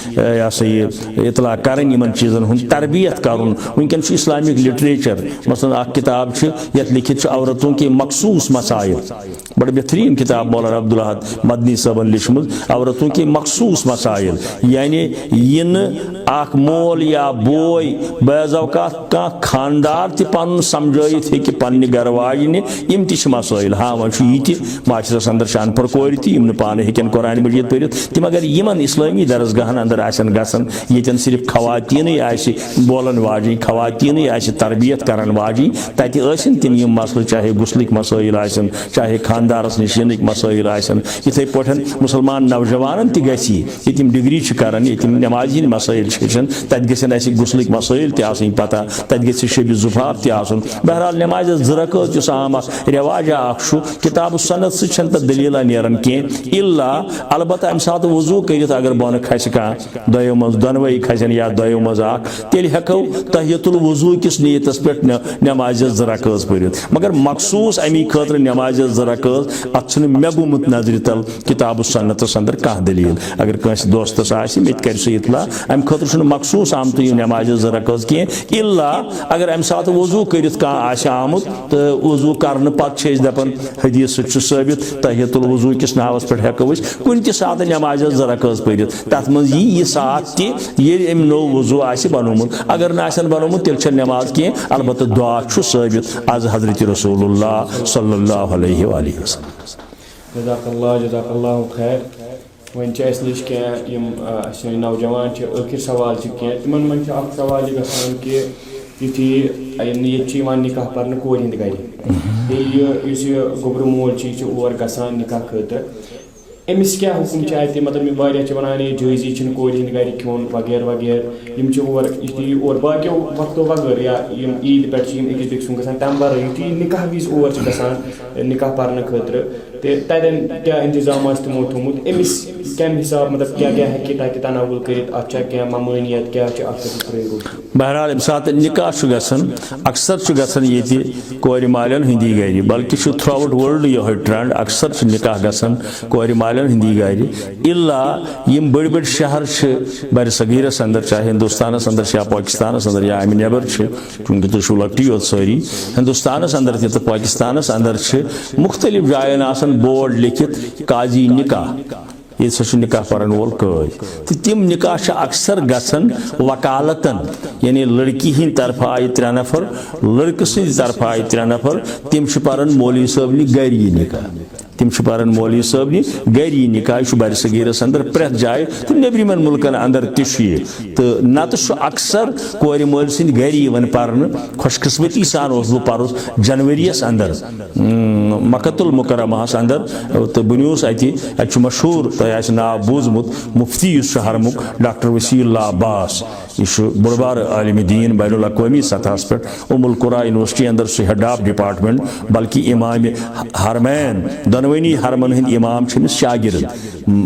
इतला कर इन चीजन हूँ तरबियत कर वनकन इस्लामिक लिटरेचर मसलन किताब यथ लिखित औरतों के मखसूस मसाइल बड़ बेहतरीन किताब मौलाना अब्दुल अहद मदनी सबन लिखमुत औरतों के मखसूस मसाइल यानी इन मोल या बोय बाज़ावकात कह खानदार तन समझित हे पन्ने घर वाजन यम मसाइल हाँ वह माशरस अंदर अनपढ़ कोर तम पान हेकन कुरान मजीद पढ़ तम अगर इन इस्लामी दरसगाहन अंदर गसन ये सिर्फ खवातीन बोलन वाजन खवातीन तरबियत करान वाजन तत तम मसल चाहे गुस्लिक मसाइल चाहे खानदारस नश मसाइल इथे पे मुसलमान नौजवान तम डिग्री करान नमाज हंद मसाइल तत गसन गुस्लिक मसाइल तन पता तत ग शब जुफाफ तन बहरहाल नमाज ज़िरक़त आम रिवाज किताब सनत सत दलील नेरान कह इल्ला अलबत् अम सात वजू कर अगर बन खस कह दो मज दोनवे खसन या दो मज तेल हेको तहियतुल वजू किस नीयतस पे नमाज ज़िरक़त पढ़ मगर मखसूस अमी खतर नमाज ज़िरक़त अत मे गुमुत नजर तल किताब सन्नतस अंदर कह दलील अगर कंस दोस्तस मत कर सह इतला अम खतर मखसूस आमत नमाज ज़िरक़त कह इल्ला अगर अम सात वजू कर आमुत तो वजू कर पे दपान हदीस साबित तहियतुल वजू किस नावस पे हेको कुन सात नमाज ज़िरक़त पढ़ तथ मज यह साथ तम नो वजू बनोमुत अगर न बनोमुत तेल नमाज कह अलबत्त दुआ साबित आज हजरत रसूलुल्लाह सल्लल्लाहु अलैहि वसल्लम। जज़ाकल्लाह खैर। वन निश क्या नौजवान आखिर सवाल तिमन मन सवाल गसान कि युथी निकाह पर कोर हिंद गर गोबर मोल और गसान निकाह खतर अमिस क्या हुकुम अत मतलब वान जायजी कोर हिंद गर खोन वगैरह वगैरह और बाकी वक्तों बगैर या ईद पे अकिस बेक सुन गसान तम वर युथी निकाह विज और गसान निकाह पर खतर तन क्या इंतजाम तमो थोमुत अमिस कम हिसाब मतलब क्या क्या है ताकि तनावुल कर क्या ममानियत क्या बहरहाल अम सात निकाह गसन अक्सर गसन ये कोर मालन हिंदी गर बल्कि थ्रू आउट वर्ल्ड यह ट्रेंड अक्सर निकाह गसन कोर मालन हिंदी गर इल्ला यम बड़ बड़ शहर बर सगीरस अंदर चाहे हिंदुस्तान अंदर या पाकिस्तान अंदर या अमि नबर चूंकि तुम लकटी योत सारी हिंदुस्तान अंदर तो पाकिस्तान अंदर मुख्तलिफ जायन बोर्ड लिखित काजी निकाह ये निकाह परन वोल कज तो तिम निकाह अक्सर गसन वकालतन यानी लड़की हिंद तरफ आय 3 नफर लड़क सद तरफ आय 3 नफर तिम परन मौलवी साहब गर निकाह तिम पान मौलवी साहब गर निकाह बर सगीरस अंदर प्रेथ जाए तो नेबरिमन मुल्कन अंदर तो नत अक्सर कोर मोल सद गर पान खुशकिस्मती सान बह पर्स जनवरीस अंदर मक्कतुल मुकर्रमहस अंदर तो बनियोस अत मशहूर तह नाव बूजमुत मुफ्ती हरमुक डॉक्टर वसीउल्लाह अब्बास यह बड़ आलिम दीन बैनुल अक़वामी सतह पे उमुल कुरा यूनिवर्सिटी अंदर सह हेड ऑफ डिपार्टमेंट बल्कि इमाम हरमैन दनवनी हरमन हंद इमाम शागिर्द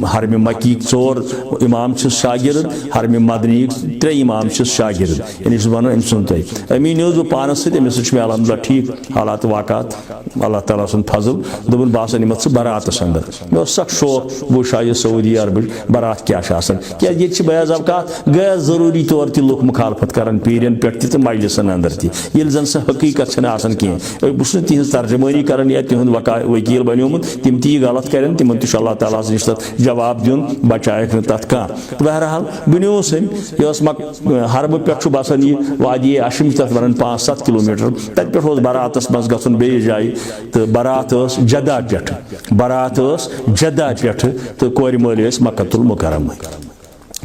हरम मकी 4 इमाम शागिर्द हरम मदनी 3 इमाम शागिर्द यानी वन अम सुन अमी न्यूज बह पानस समिस मे अलहमदुलिल्लाह ठीक हालात वाक़ात अल्लाह ताला सुन फजल दोपन बह निमत बरातस अंदर मे सख शौक बह शायद सऊदी अरब बरात क्या क्या ये बयाज अवकात गया जरूरी तौर तौर लुक मुखालफत कर पीरन पे तो मजलिसन अंदर तल जन सह हकीकत कह बस तिज तर्जमानी कर या तिहद वकील बनोमुत तिम ती गलत कर तिम अल्लाह ताला नश जवाब दिन बचायक तथ कह बहरहाल बनियोस हरब पे बसान यह वादी अशम तथ वन 5-7 किलोमीटर तत पे बरातस मज गन बे जाए तो बरात जदा पे तो कोर मोल मक्कतुल मुकर्रमा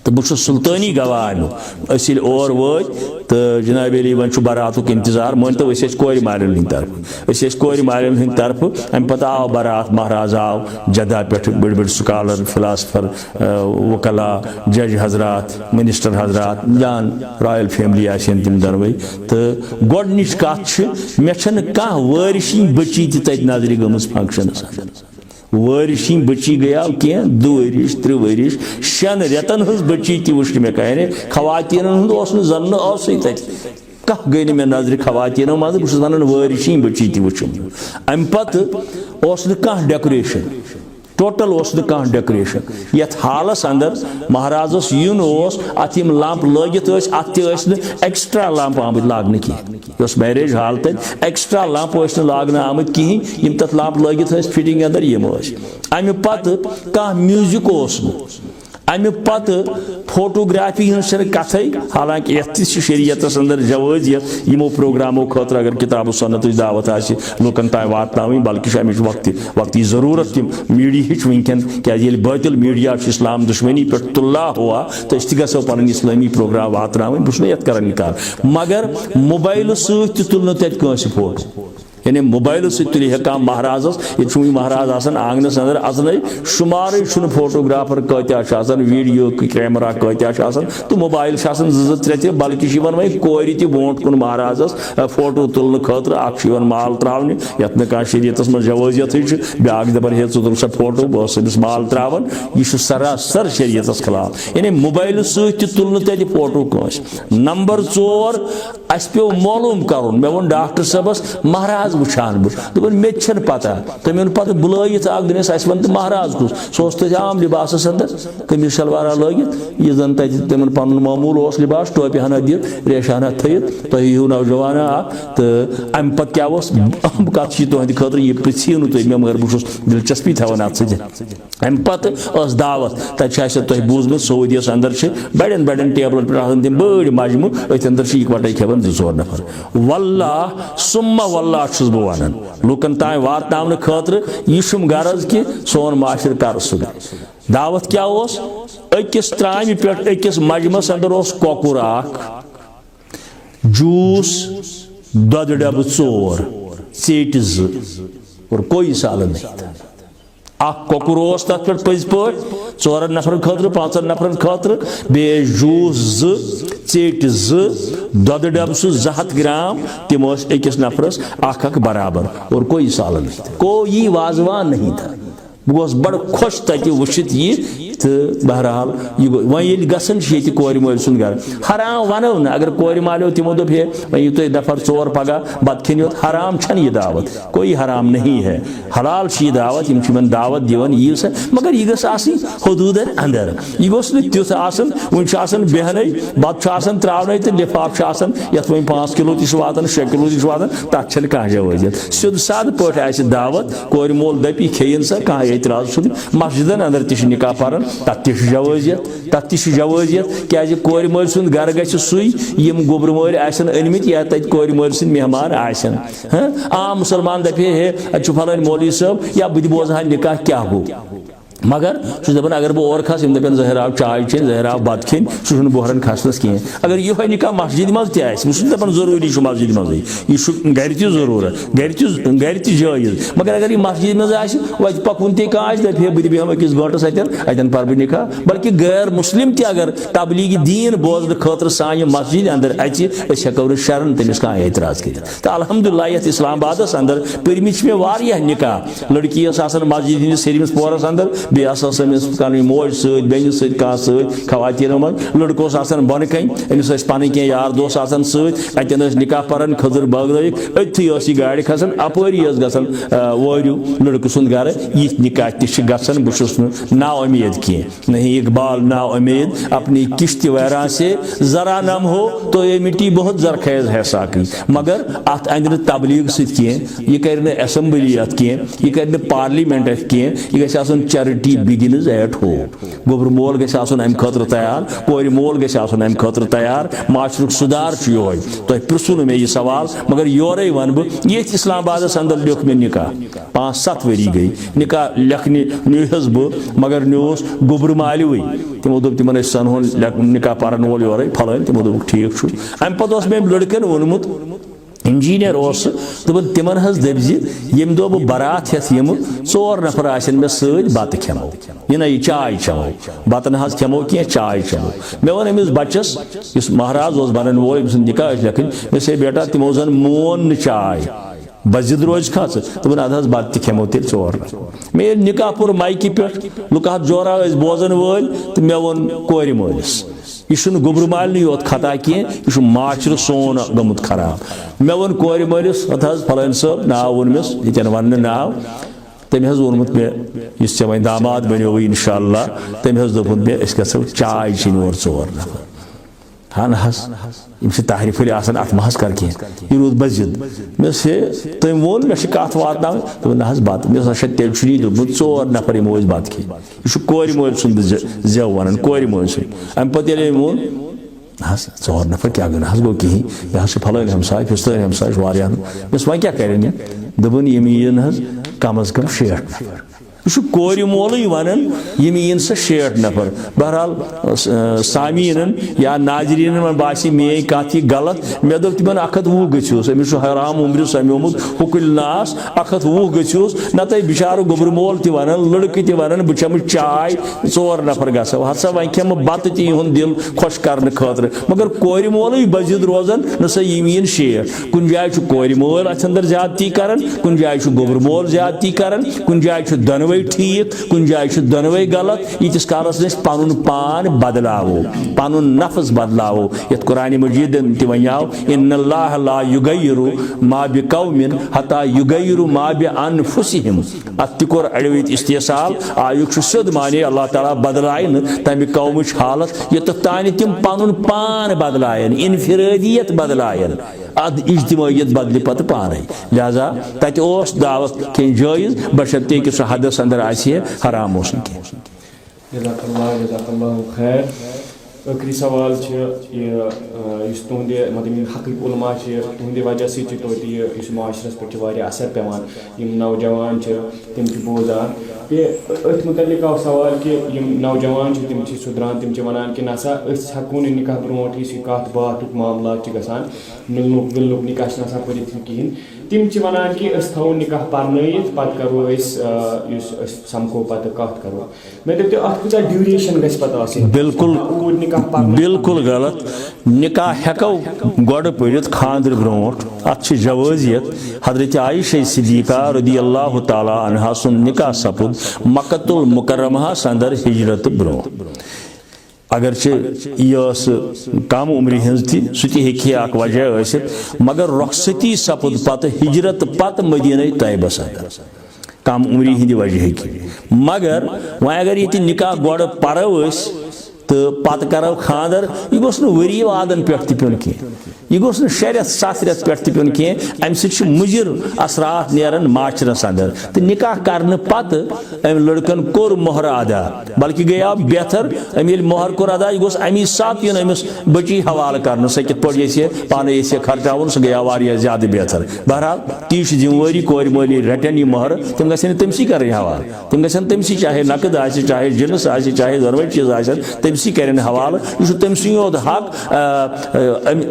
तो बह सुल्तानी गवाह असिल और वत तो जनाब अली वन बरातुक इंतजार मान तो कोर मालन हंद तरफ कोर मालन हंद तरफ अम पत आव बरात महाराज आव जदा पे बड़ बड़ स्कॉलर फिलासफर वकला जज हजरात मिनिस्टर हजरात जान रॉयल फैमिली आसन तम दनवे तो गोडनिच कथ मे कह वारिशी बची तत नजर गमज फंक्शनस वारिशी बची गया क्या 2 वरिश 3 वरिश 6 रेतन हज बची ती वुच मे कह खवातीन जन कह गई मे नजर खवातीन मज बस वन वारिशी बची ती वुच अम पत कह डेकोरेशन टोटल कह डेकोरेशन ये हालस अंदर महाराजस यून अत लंप लगित अत एक्स्ट्रा लंप आम लाग कह मैरिज हाल तक एक्स्ट्रा लंप लाग आमत कहें तथ लंप लगित फिटिंग अंदर यम अमि पत कह म्यूजिक अमि पत फोटोग्राफी हज कथ हालांकि ये शरीयत अंदर जवाजियत यमो प्रोग्रामों खतर अगर किताब सन्नत दावत लुकन तान वात बल्कि अमिच वक्ती जरूरत तम मीडिया वनकन क्या बातिल मीडिया इस्लाम दुश्मनी पे तुल्ला हुआ तो गो पन इस्लामी प्रोग्राम वात बस ये कर मगर मोबाइल सत तुल तस फोटो यानी मोबाइल तुले कह महाराजस ये महाराज आंगनस अंदर अजन शुमार फोटोग्राफर कत्या वीडियो कैमरा कत्या तो मोबाइल 2-3 बल्कि वन कोर बोट कुन महाराजस फोटो तुलने खतर माल त्रावन ये शरीयत मज जवाजियत ब्या दपान हे तुल सा फोटो बस माल त्रावन यह सरासर शरीयत खिलाफ यानी मोबाइल तुलने तत फोटो कस नंबर 4 अस पे मालूम कर मे वो डॉक्टर साहबस महाराज वुचान बह मे पता तम ओन पे बुलात दिनस वन तो महाराज कुस सह आम लिबास अंदर कमीज शलवारा लगित यह जन तम पन मामूल लिबास टोपी हना दित रेश हना थत तुम यू नौजवान तो अम पे क्या अहम कत तुहद खतर यह पृथ्वी नु तुम मगर बह दिलचस्पी थवान अत अम पे दावत तक तुम बूजम सऊदियस अंदर बड़न बड़न टेबल पे तम बड़ मजमू अथ अंदर इकवटे खेवन 2-4 नफर वल्लाह सुम्मा वल्लाह छुस बह वन लुकन तान वात खतर यह गरज कि सोन माशर कर सुह दावत क्या ओस अकिस त्रामि पे अकिस मजमस अंदर ओस कोकुर जूस दुध डब 4 चेट 2 और कोई सालन नहीं था कोकुर तथ पे पज पे 4 नफर खतर 5 नफर खतर बे जूस 2 चेट 2 दुध डब 200 ग्राम तम अकिस नफरस अख बराबर और कोई सालन नहीं था कोई वाजवान नहीं था बह बड़ खुश तक वुचित यह तो बहरहाल वह गसन कोर मोल सुन घर हराम वनो न अगर कोर मालो तमो दोप हे वह तुम नफर 4 पगह बत खन योत हराम छन यह दावत कोई हराम नहीं है हलाल यह दावत यम दावत दिवन यी सा मगर यह गस हदूद अंदर यह गोस तुथ वन बेहन बत त्रावन तो लिफाफ ये 5 किलो तान 6 किलो तान तथ कह जवाजियत सिद साद पे दावत कोर मोल दपी खेन सा कह एतराज मस्जिदन अंदर तह निकाह पर तथ जवाजियत क्या कोर मोल सुंद घर गम गोबर मोल अनमित या तत कोर मोल सुंद मेहमान आम मुसलमान दपे हे अच्छे फलान मौलवी साहब या बह बोजहा निकाह क्या गो मगर दपान अगर बह और खस दपान जहराव चाय चेन जहराव बत खेन सह बोहरन खसनस कहें अगर यह निकाह मस्जिद मज तपन जरूरी मस्जिद मजे यह गर जरूरत गर जायज मगर अगर यह मस्जिद मज वत पकुन तह दपे बह बेहम अकिस गंटस अतन पर बह निकाह बल्कि गैर मुस्लिम अगर तबलीगी दीन बोजन खतर सान मस्जिद अंदर हेको शरण तमिस कह एतराज कर तो अल्हम्दुलिल्लाह ये इस्लामाबाद अंदर पर्मित मे वारिया निकाह लड़की मस्जिद हंदिस सरिमस पोरस अंदर बेस मोज सैन सवातीन मन लड़कों बन कन अमिस पन कह यार दोस सतन निकाह पर खजर बगनक अथी गाड़ खसान अपरी गसान वरू लड़क सुंद गर यह निकाह तहन बहुत ना उम्मीद कह नहीं इकबाल ना उम्मीद अपनी किश्त वैरान से जरा नम हो तो ये मिट्टी बहुत जरखेज है साकी मगर अत अंद तबलीग सह यह कर असम्बली अत कह यह कर पार्लियामेंट अत कह यह चैरिटी बिगिनस एट होम गोबर मोल गम खतर तैयार कोर मोल गम खतर तैयार माशरुक सुधार योय तुम पृसु मे यह सवाल मगर योरे वन बह ये इस्लामाबाद अंदर लिख मे निकाह 5-7 वरी गई निकाह लिखने नुहस बह मगर नुस गोबर मालवे तमो दोप तिमन सनहो निकाह पारन वोल योरे फलान तमो दोप ठीक अम पे मे लड़कन वोनमुत इंजीनियर दोपन तिमन दपज यम दो बह बारात हेथ यम 4 नफर आसन मे सत बत खेमो यह ना चाय चमो बतन खेमो कह चाय चमो मे वन अमिस बच्चस इस महाराज बनन वोल अमिस निकाह लिखन मे बेटा तमो जन मोन चाय बजिद रोज खस दोपन अद बत खेमो तेल 4 मे निकाह पुर माइक पे लुक जोरा बोजन वल तो मे वोन कोर मोलिस यह गोबर मालनी योत खता कह यह माशर सोन गमुत खराब मे वो कोर मलिस फलान सब नाव वोनमिस ये वन नाव तम वोनमुत मे इस वे दामाद बनो इंशाअल्लाह तम दोपुन मे गो चाय चीन और 4 नफर हाँ यम तारीफ अत मह कर कह यह रूद बजिद मे तम वोन मे कत वात ना बत मे तेल दोपमुत 4 नफर यमो बत खे यह कोर मोल सुंद जेव वन कोर मोल सुंद अम पे वोन 4 नफर क्या गो गो कहीं यह फलान हमसाय फिस्तान हमसाय वारिया मे वह क्या कर दोपन यम यीन कम अज कम 60 नफर यह कोर मोल वन यम यीन 60 नफर बहरहाल सामीन या नाजरीन बासी मे कत गलत मे दोप तिमन 120 गूस अमिस हराम उम्र समोमुत हुकुल नास 120 गूस नत बिचार गोबर मोल वन लड़क वन बह चम चाय 4 नफर गो हसा वह खेम बत तिहद दिल खुश कर खतर मगर कोर मोल बजिद रोजान नसा यम यीन 60 कुन जाय कोर मोल अथ अंदर ज्यादती कर कुन जाय गोबर मोल ज्यादती कर कुन जाय दनवे ठीक कुन जाय दनवे गलत यीतिस कालस पन पान बदलावो पन नफ्स बदलावो ये कुरान मजीद वनाव इन्नल्लाह ला युगय्यिरु मा बिकौमिन हत्ता युगय्यिरु मा बिअनफुसिहिम अत कोर अड़वित इस्तेसाल आयुक सिद माने अल्लाह ताला बदलाय तमि कौमच हालत ये तान तिम पन पान बदलायन इनफिरादियत बदलायन अद इज्तिमाइयत बदल पत पाने लिहाजा तत दावत कह जायज बशर्ते कि सह हदस अंदर आए हराम जज़ाकल्लाह खैर। ٲخری سوال چھِ یُس تُہنٛدِ مطلب یِم حقٕق علما چھِ تُہنٛدِ وجہ سۭتۍ چھِ توتہِ یُس معاشرس پٮ۪ٹھ چھِ واریاہ اثر پیٚوان یِم نوجوان چھِ تِم چھِ بوزان بیٚیہِ أتھۍ مُتعلِق آو سوال کہِ یِم نوجوان چھِ تِم چھِ سُدران تِم چھِ وَنان کہِ نسا أسۍ ہٮ۪کو نہٕ نِکاح برونٛٹھ یُس یہِ کَتھ باتھُک معاملات چھِ گژھان مِلنُک وِلنُک نِکاح چھِنہٕ آسان پٔرِتھ کِہیٖنۍ تِم چھِ وَنان کہِ أسۍ تھاوو نِکاح پَرنٲیِتھ پَتہٕ کَرو أسۍ یُس أسۍ سَمکھو پَتہٕ کَتھ کَرو مےٚ دٔپتو اَتھ کۭژاہ ڈیوٗریشَن گژھِ پَتہٕ آسٕنۍ بِلکُل غلط نِکاح ہٮ۪کو گۄڈٕ پٔرِتھ خانٛدرٕ برونٛٹھ اَتھ چھِ جوٲزیت حضرت عایشہ صدیقہ رضی اللہ تعالیٰ عنہا سُنٛد نِکاح سپُد مکۃ المکرمہَس اندر ہجرت برونٛہہ اگرچہ یہ کم عمرِ ہٕنٛز تہِ سُہ تہِ ہیٚکہِ ہا اکھ وجہ ٲسِتھ مگر رۄخصتی سپُد پتہٕ ہجرت پتہٕ مدیٖنہ طیبس اندر کم عمری ہٕنٛدِ وجہ ہیٚکہِ مگر وۄنۍ اگر ییٚتہِ نِکاح گۄڈٕ پرو أسۍ تہٕ پتہٕ کرو خانٛدر یہِ گوٚژھ نہٕ ؤری وادن پٮ۪ٹھ تہِ پیُن کینٛہہ یہِ گوٚژھ نہٕ 6 رٮ۪تھ 7 رٮ۪تھ پٮ۪ٹھ تہِ پیُن کینٛہہ امہِ سۭتۍ چھِ مُضِر اثرات نیران معاشرس اندر تہٕ نِکاح کرنہٕ پتہٕ أمۍ لڑکن کوٚر مۄہر ادا بلکہِ گٔیاو بہتر أمۍ ییٚلہِ مۄہر کوٚر ادا یہِ گوٚژھ امی ساتہٕ یُن أمِس بٔچی حوالہٕ کرنہٕ سۄ کِتھ پٲٹھۍ یژھِ پانے یژھِ خرچاوُن سُہ گٔیاو واریاہ زیادٕ بہتر بہرحال تی چھِ ذمہٕ کورِ مٲلی رٹن یہِ مۄہر تِم گژھن نہٕ تٔمسٕے کرٕنۍ حوالہٕ تِم گژھن تٔمسٕے چاہے نقد آسہِ چاہے جنس آسہِ چاہے دۄنوَے چیٖز آسن تٔمسٕے کرن حوالہٕ یہِ چھُ تٔمسٕے یوت حق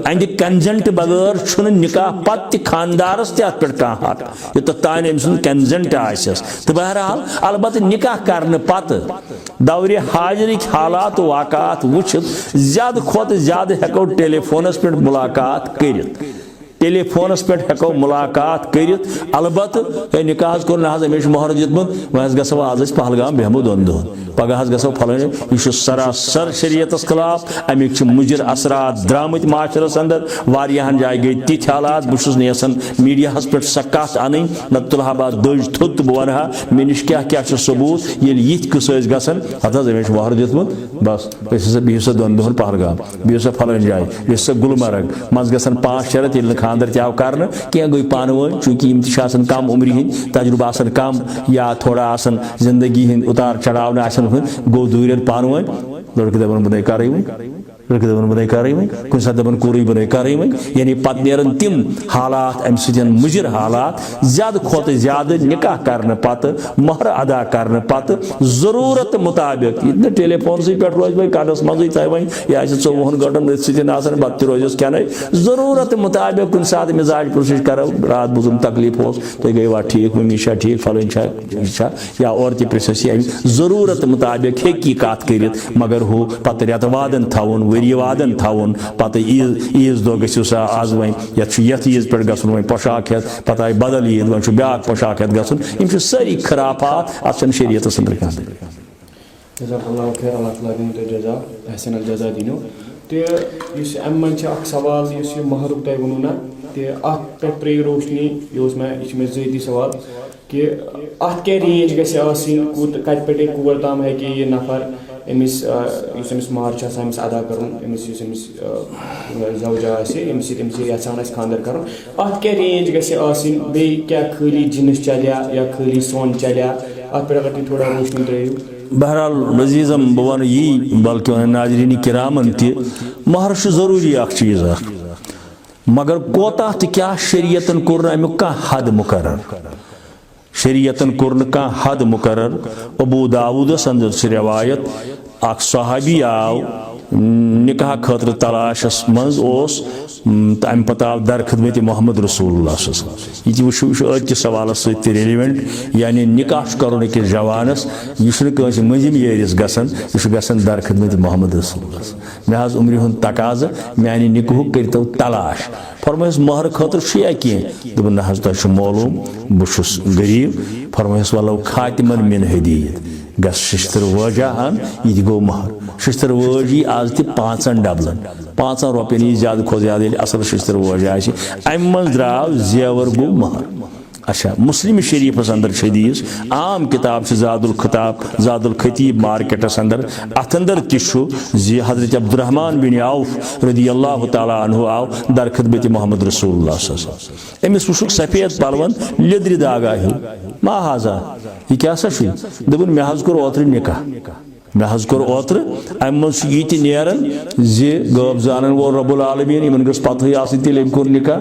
اَندِ کنزنٹ بغٲر چھُنہٕ نِکاح پتہٕ تہِ خانٛدارس تہِ اتھ پٮ۪ٹھ کانٛہہ حق یوٚتتھ تانۍ أمۍ سُنٛد کنزنٹ آسٮ۪س تہٕ بہرحال البتہٕ نِکاح کرنہٕ پتہٕ دورِ حاضرٕکۍ حالات واقعات وٕچھِتھ زیادٕ کھۄتہٕ زیادٕ ہٮ۪کو ٹیلی فونس پٮ۪ٹھ مُلاقات کٔرِتھ ٹیلی فونس پٮ۪ٹھ ہٮ۪کو مُلاقات کٔرِتھ البتہٕ ہے نِکاح حظ کوٚر نہ حظ أمۍ چھُ مۄہر دیُتمُت وۄنۍ حظ گژھو آز أسۍ پہلگام بیٚہمو 2 دۄہن پگہہ حظ گژھو فلٲنۍ یہِ چھُ سراسر شریعتس خلاف امیِکۍ چھِ مُضِر اثرات درٛامٕتۍ معاشرس اندر واریاہن جایہِ گٔے تِتھۍ حالات بہٕ چھُس نہٕ یژھان میٖڈیاہس پٮ۪ٹھ سۄ کتھ انٕنۍ نتہٕ تُلہٕ ہا بہٕ اتھ دٔج تھوٚد تہٕ بہٕ ونہٕ ہا مےٚ نِش کیاہ کیاہ چھُ ثبوٗت ییٚلہِ یِتھۍ قٕصہٕ ٲسۍ گژھان ہتہٕ حظ أمۍ چھُ مۄہر دیُتمُت بس أسۍ ہسا بِہِو سا 2 دۄہن پہلگام بِہِو سا فلٲنۍ جایہِ بِہِو سا گُلمرگ منٛزٕ گژھن 5-6 رٮ۪تھ ییٚلہِ نہٕ خانٛدر تہِ آو کرنہٕ کینٛہہ گٔے پانہٕ ؤنۍ چوٗنٛکہِ یِم تہِ چھِ آسان کم عمرِ ہٕنٛدۍ تجرُبہٕ آسان کم یا تھوڑا آسان زندگی ہٕنٛدۍ اُتار چڑاونہٕ آسان ہُنٛد گوٚو دوٗرٮ۪ن پانہٕ ؤنۍ لڑکہٕ دپان بہٕ نَے کرٕے وۄنۍ لڑکہٕ دپان بہٕ نَے کرٕے وۄنۍ کُنہِ ساتہٕ دپان کوٚرُے بہٕ نَے کرٕے وۄنۍ یعنی پتہٕ نیران تِم حالات امہِ سۭتۍ مُضِر حالات زیادٕ کھۄتہٕ زیادٕ نِکاح کرنہٕ پتہٕ مۄہر ادا کرنہٕ پتہٕ ضروٗرت مُطابق یہِ نہٕ ٹیلی فونسٕے پٮ۪ٹھ روزِ وۄنۍ کَنس منٛزٕے تۄہہِ وۄنۍ یہِ آسہِ 24 گٲنٛٹن أتھۍ سۭتۍ آسان پتہٕ تہِ روزٮ۪س کھٮ۪نَے ضروٗرت مُطابق کُنہِ ساتہٕ مِزاج پرسٕج کرو راتھ بوٗزُم تکلیٖف اوس تُہۍ گٔیوا ٹھیٖک مٔمی چھا ٹھیٖک فلٲنۍ چھا یہِ چھا یا اورٕ تہِ پرژھٮ۪س یہِ ضروٗرت مُطابق ہیٚکہِ یہِ کتھ کٔرِتھ مگر ہُہ پتہٕ رٮ۪تہٕ وادن تھاوُن ؤری وادن تھاوُن پتہٕ عیٖذ دۄہ گٔژھِو سا آز وۄنۍ یتھ چھُ یتھ عیٖذ پٮ۪ٹھ گژھُن وۄنۍ پۄشاک ہٮ۪تھ پتہٕ آیہِ بدل عیٖد وۄنۍ چھُ بیٛاکھ پۄشاک ہٮ۪تھ گژھُن یِم چھِ سٲری خرافات اتھ چھنہٕ شریعتس انٛدر کانٛہہ جزاک اللہ خیر اللہ تعالیٰ دِنو تۄہہِ جزا احسن الجزا دِنو تہٕ یُس اَمہِ منٛز چھِ اکھ سوال یُس یہِ مۄہرُک تۄہہِ ووٚنوُ نہ تہِ اَتھ پٮ۪ٹھ ترٛٲیِو روشنی یہِ اوس مےٚ یہِ چھُ مےٚ ذٲتی سوال کہِ اَتھ کیٛاہ رینج گژھِ آسٕنۍ کتہِ پٮ۪ٹھٕے کور تام ہیٚکہِ یہِ نفر أمِس یُس أمِس مہر چھُ آسان أمِس ادا کرُن أمِس یُس أمِس زوجا آسہِ ییٚمِس سۭتۍ أمِس یژھان آسہِ خانٛدر کرُن اَتھ کیٛاہ رینج گژھِ آسٕنۍ بیٚیہِ کیٛاہ خٲلی جِنس چلیا یا خٲلی سۄن چلیا اَتھ پٮ۪ٹھ اگر تُہۍ تھوڑا روشنی ترٛٲیِو بہرحال عزیٖزم بہٕ وَنہٕ یی بلکہِ وَنہٕ ناظریٖنہِ کِرامن تہِ مہر چھُ ضروٗری اکھ چیٖز اکھ مگر کوتاہ تہٕ کیٛاہ شریعتن کوٚر نہٕ امیُک کانٛہہ حد مُقرر شریعتن کوٚر نہٕ کانٛہہ حد مُقرر ابوٗ داوٗدس انٛدر چھِ رٮ۪وایت اکھ صحابی آو نِکاح خٲطرٕ تلاشس منٛز اوس تہٕ امہِ پتہٕ آو در خدمتِ محمد رسول اللہ صلی اللہ علیہ وسلم یہِ تہِ وٕچھو یہِ چھُ أزکِس سوالس سۭتۍ تہِ ریلِوینٹ یعنی نِکاح چھُ کرُن أکِس جوانس یہِ چھُنہٕ کٲنٛسہِ مٔنٛزِم یٲرِس گژھان یہِ چھُ گژھان در خدمتِ محمد رسول اللہ مےٚ حظ عمرِ ہُنٛد تقاضہٕ میانہِ نِکاحُک کٔرۍتو تلاش فرمٲیس مہر خٲطرٕ چھُ یا کینٛہہ دوٚپُن نہ حظ تۄہہِ چھُ معلوٗم بہٕ چھُس غریٖب فرمٲیس ولو خاتِمن مِن ہدیت گژھ شِشتٕر وٲجا ان یہِ تہِ گوٚو مہر شِشتٕر وٲج یی آز تہِ 5 ڈبلن 5 رۄپین یی زیادٕ کھۄتہٕ زیادٕ ییٚلہِ اصل شِشتٕر وٲج آسہِ امہِ منٛز درٛاو زیور گوٚو مہر اچھا مسلم شریٖفس انٛدر چھِ حدیٖث عام کِتاب چھِ زاد الخطیٖب مارکیٹس انٛدر اتھ انٛدر تہِ چھُ زِ حضرت عبدالرحمان بن عوف رضی اللہ تعالیٰ عنہ آو در خدمتِ محمد رسول اللہ صلی اللہ علیہ وسلم أمِس وٕچھُکھ سفید پلون لیٚدرِ داغا ہیوٗ ما حاضا یہِ کیٛاہ سا چھُ دوٚپُن مےٚ حظ کوٚر اوترٕ نِکاح मे हज कोर ओत्र अम मज नेरन जि गब जानन वो रब्बुल आलमीन यमन गस पतह आसि तेल एम कोर निकाह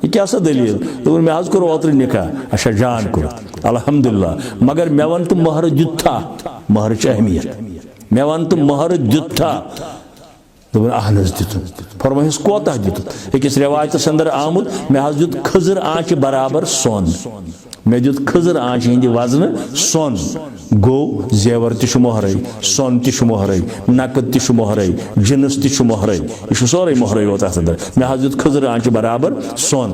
यह क्या सा दलील दोपन मे हज कोर ओत्र निकाह अच्छा जान कोर अल्हम्दुलिल्लाह मगर मे वन तो महर जुत्था महर अहमियत मे वन तो महर जुत्था दोपन अहनस दितुन फरमाइस कोता दितुन अकिस रिवायतस अंदर आमुद मे हज दित खजर आंच बराबर सोन मे दित खजर आंच हिंद वजन सोन गो जेवर तह मोहरे सोन तह मोहरे नकद तह मोहरे जिनस तह मोहरे यह सोरे मोहरे वो तथ अंदर मे हज दित खजर आंच बराबर सोन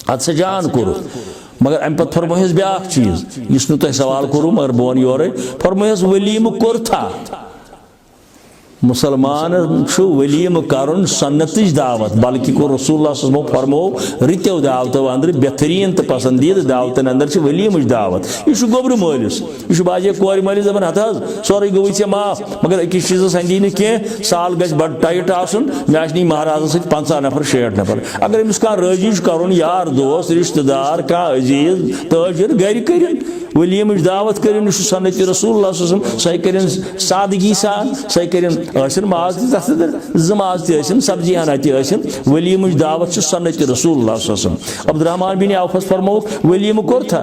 अत सा जान कोर मगर अम पे फरमाइस ब्या चीज इस तुम सवाल करूँ मगर बोन योरे फरमाइस वलीम कोर था मुसलमान वलीम कर सन्नत दावत बल्कि को रसूलुल्लाह फरमो रित्यो दावत अंदर बेहतरीन तो पसंदीद दावतन अंदर वलीम दावत यह गोबर मलिस यह बाजे कोर मलिस दपान हथ सोरे गो ऐ माफ मगर अकिस चीज अंदी न कह साल गज बड़ टाइट आसन मे आनी महाराज सत 50 नफर 60 नफर अगर अमिस कह राजी कर यार दोस्त रिश्तेदार कह अजीज ताजिर गर कर वलीम दावत कर सन्नत रसूलुल्लाह सह कर सादगी सान सह कर माज तथ माज तन सब्जी हना तन वलीम दावत सन्नत रसूलुल्लाह अब्दुर्रहमान बिन औफस फरमो वलीम कोर था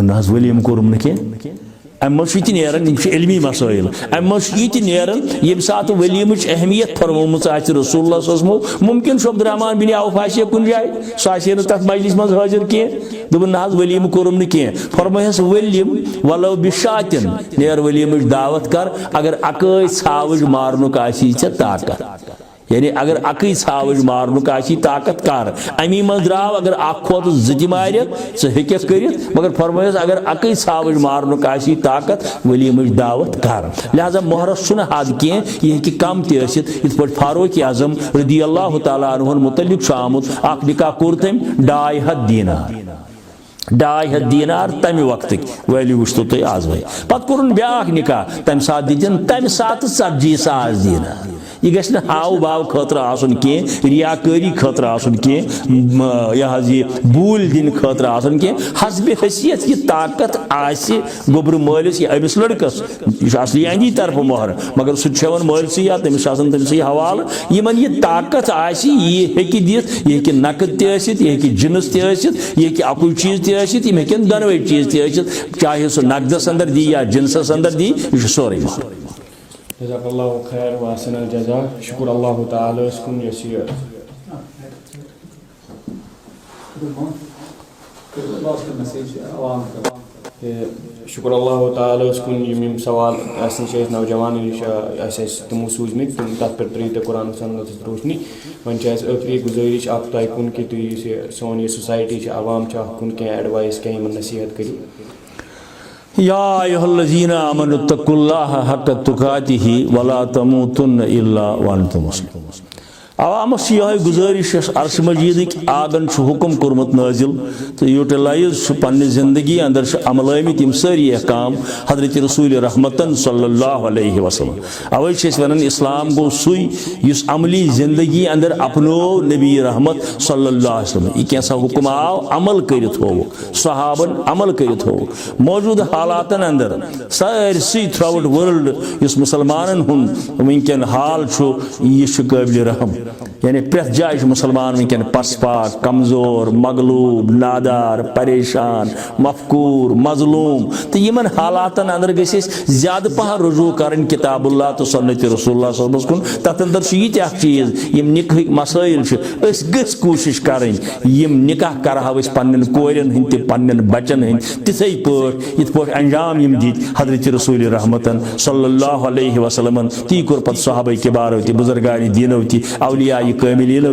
ना वलीम कोरम न कह अम नेरान इल्मी मसाइल अम नेरान ये सात वलीम अहमियत फरमोमुत रसूलुल्लाह मुमकिन अब्दुर्रहमान बिन औफ आसे कुन जाए सह तथ मजलिस मज हाजिर कह दोपन ना वलीम कोरम न कह फरमायस वलीम वलो बिशातिन नेर वलीम दावत कर अगर अकै छावज मारनुक आसी ताकत यानी अगर अकै छावज मारनुक आसी ताकत कर अमी मज द्राव अगर अखोत जि मार हेक कर मगर फरमायस अगर अकै छावज मारनुक आसी ताकत वलीम दावत कर लिहाजा मोहरस हद कह यह कम तथ इत फारूक आजम रदी अल्लाह तआला अन्हु मुतल्लिक आमुत अख निकाह कोर तम 2.5 दीनार 2.5 दीनार तमि वक्त वैल्यू वुचतो तुम आज वह पत कोर ब्या निकाह तम सात दिन तम सात 40,000 दीनार यह गि हाव बाव खतर आसन कह रियाकारी खतर आसन कह यह बूल दिन खतर आसन कह हसब हैसियत यह ताकत आसि गोबर मलिस यह अमिस लड़कस यह असली अंदी तरफ मोहर मगर सह मलसी या तमिस तमस हवाल यमन यह ताकत आसि यह हेकि दित यह हेकि नकद तसित यह हेकि जिनस तसित यह हेकि अकुल चीज तसित यम हेकन दोनवे चीज तसित चाहे सह नकदस अंदर दी या जिनसस अंदर दी यह सोरे मोहर जज़ाकल्लाहु खैर व अहसनल जज़ा शुक्र अल्लाह ताला इसकुन यसीर शुक्र अल्लाह ताला इसकुन यम सवाल अस नौजवान तमो सूजमित तुम तथ पे त्रीत कुरान सन्नत रोशनी वन आखिरी गुजारिश तह कुन कि तुम सोन यह सोसाइटी आवाम कुन कह एडवाइस कह नसीहत करो या अय्युहल्लज़ीना आमनुत्तकुल्लाह हक़्क़ तुक़ातिही वला तमूतुन्न इल्ला व अंतुम मुस्लिमून आवामस यह गुजारिश अर्श मजीद आगन हुक्म कोर्मुत नाजिल तो यूटिलाइज पन्ने जिंदगी अंदर अमलामित यम सारी अहकाम हजरत रसूल रहमतन सल्लल्लाहु अलैहि वसल्लम अवै वन इस्लाम गो सुई युस अमली जिंदगी अंदर अपनो नबी रहमत सल्लल्लाहु अलैहि वसल्लम यह कैसा हुक्म आव अमल करित हो सहाबन अमल करित हो मौजूद हालातन अंदर सारसी थ्रू वर्ल्ड युस मुसलमानन हुन वनकन हाल यह काबिल रहम यानी प्रथ जाय मुसलमान वनकन पसपाक कमजोर मगलूब नादार परेशान मफकूर मजलूम तो यमन हालातन अंदर गस ज्यादा पह रुजू कर किताबुल्लाह तो सन्नत रसूलुल्लाह कुन तथ अंदर यह चीज यम निकाह मसाइल गस कोशिश करें यम निकाह करहा पन्न कोरन हंद पन्न बचन हंद तिथे पे अंजाम यम दित हजरत रसूल रहमतन सल्लल्लाहु अलैहि वसल्लम ती कोर पत सहाबा किबार बुजुर्गान दीनो औलिया कामिलीन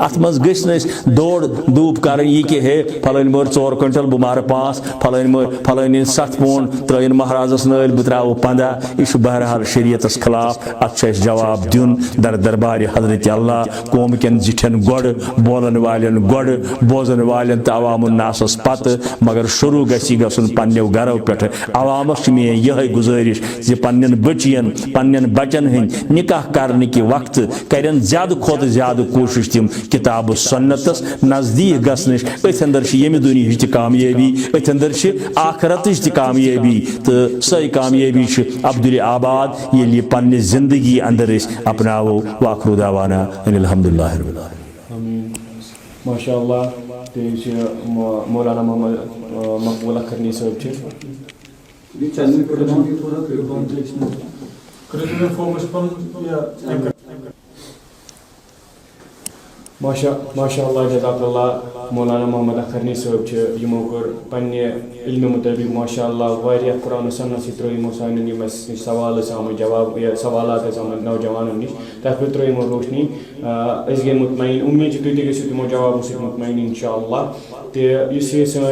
अत मज गस दौड़ धूप कर यह कि हे फलान मर 4 क्विंटल बह मार 5 फलान 7 पौन त्रन महाराजस नल बह त्रो 15 यह बहरहाल शरीयतस खिलाफ अत जवाब दिन दर दरबार हजरत अल्लाह कौम कन जिठन गोड़ बोलन वालन गोड़ बोजन वालन तो अवामुन्नासस पत मगर शुरू गसन पन्नो गरो पे अवामस मे यह गुजारिश जे पन्न बचियन पन्न बचन हंद निकाह करने के वक्त कर ज्यादा खुद ज्यादा कोशिश तिम किताब सन्नतस नजदीक गसनश अथ अंदर यमि दुनिया कामयाबी अथ अंदर आखरत कामयाबी तो सही कामयाबी अब्दुल आबाद ये पन्ने जिंदगी अंदर अपनावो वाखरु दावाना अल्हम्दुलिल्लाह रब्बिल आलमीन। माशाअल्लाह मौलाना मोहम्मद मकबूल अखरनी साहब माशाअल्लाह जज़ाकल्लाह मौलाना मोहम्मद अखरनी साहब यमो कर पन्ने इल्म मुताबिक माशाअल्लाह वारिया कुरान और सुन्नत से त्रोइमो सानन यमस सवाल आम जवाब या सवालात आम नौजवानों निश तथ पे त्रोइमो रोशनी अस गए मुतमईन उम्मीद तुम तु तमो जवाबों सत मुतमईन इंशाअल्लाह तो इस सन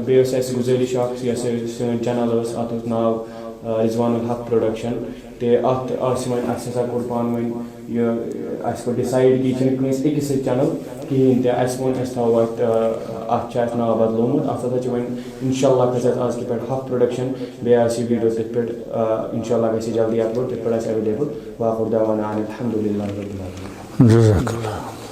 बेस गुजारिश सन चैनल अत नाव रिजवानुल हक प्रोडक्शन तो अत वन असा कोर पान वन यह डिसाइड कि अकिस चैनल कहें तो वो थो अत नाव बदलोमुत अत वन इंशाल्लाह खस आज पे हक प्रोडक्शन बे वीडियो तथ पे इंशाल्लाह गि जल्दी अपलोड तथ पे अवेलेबल वाखुर दावाना अनिल हम्दुलिल्लाहि रब्बिल आलमीन।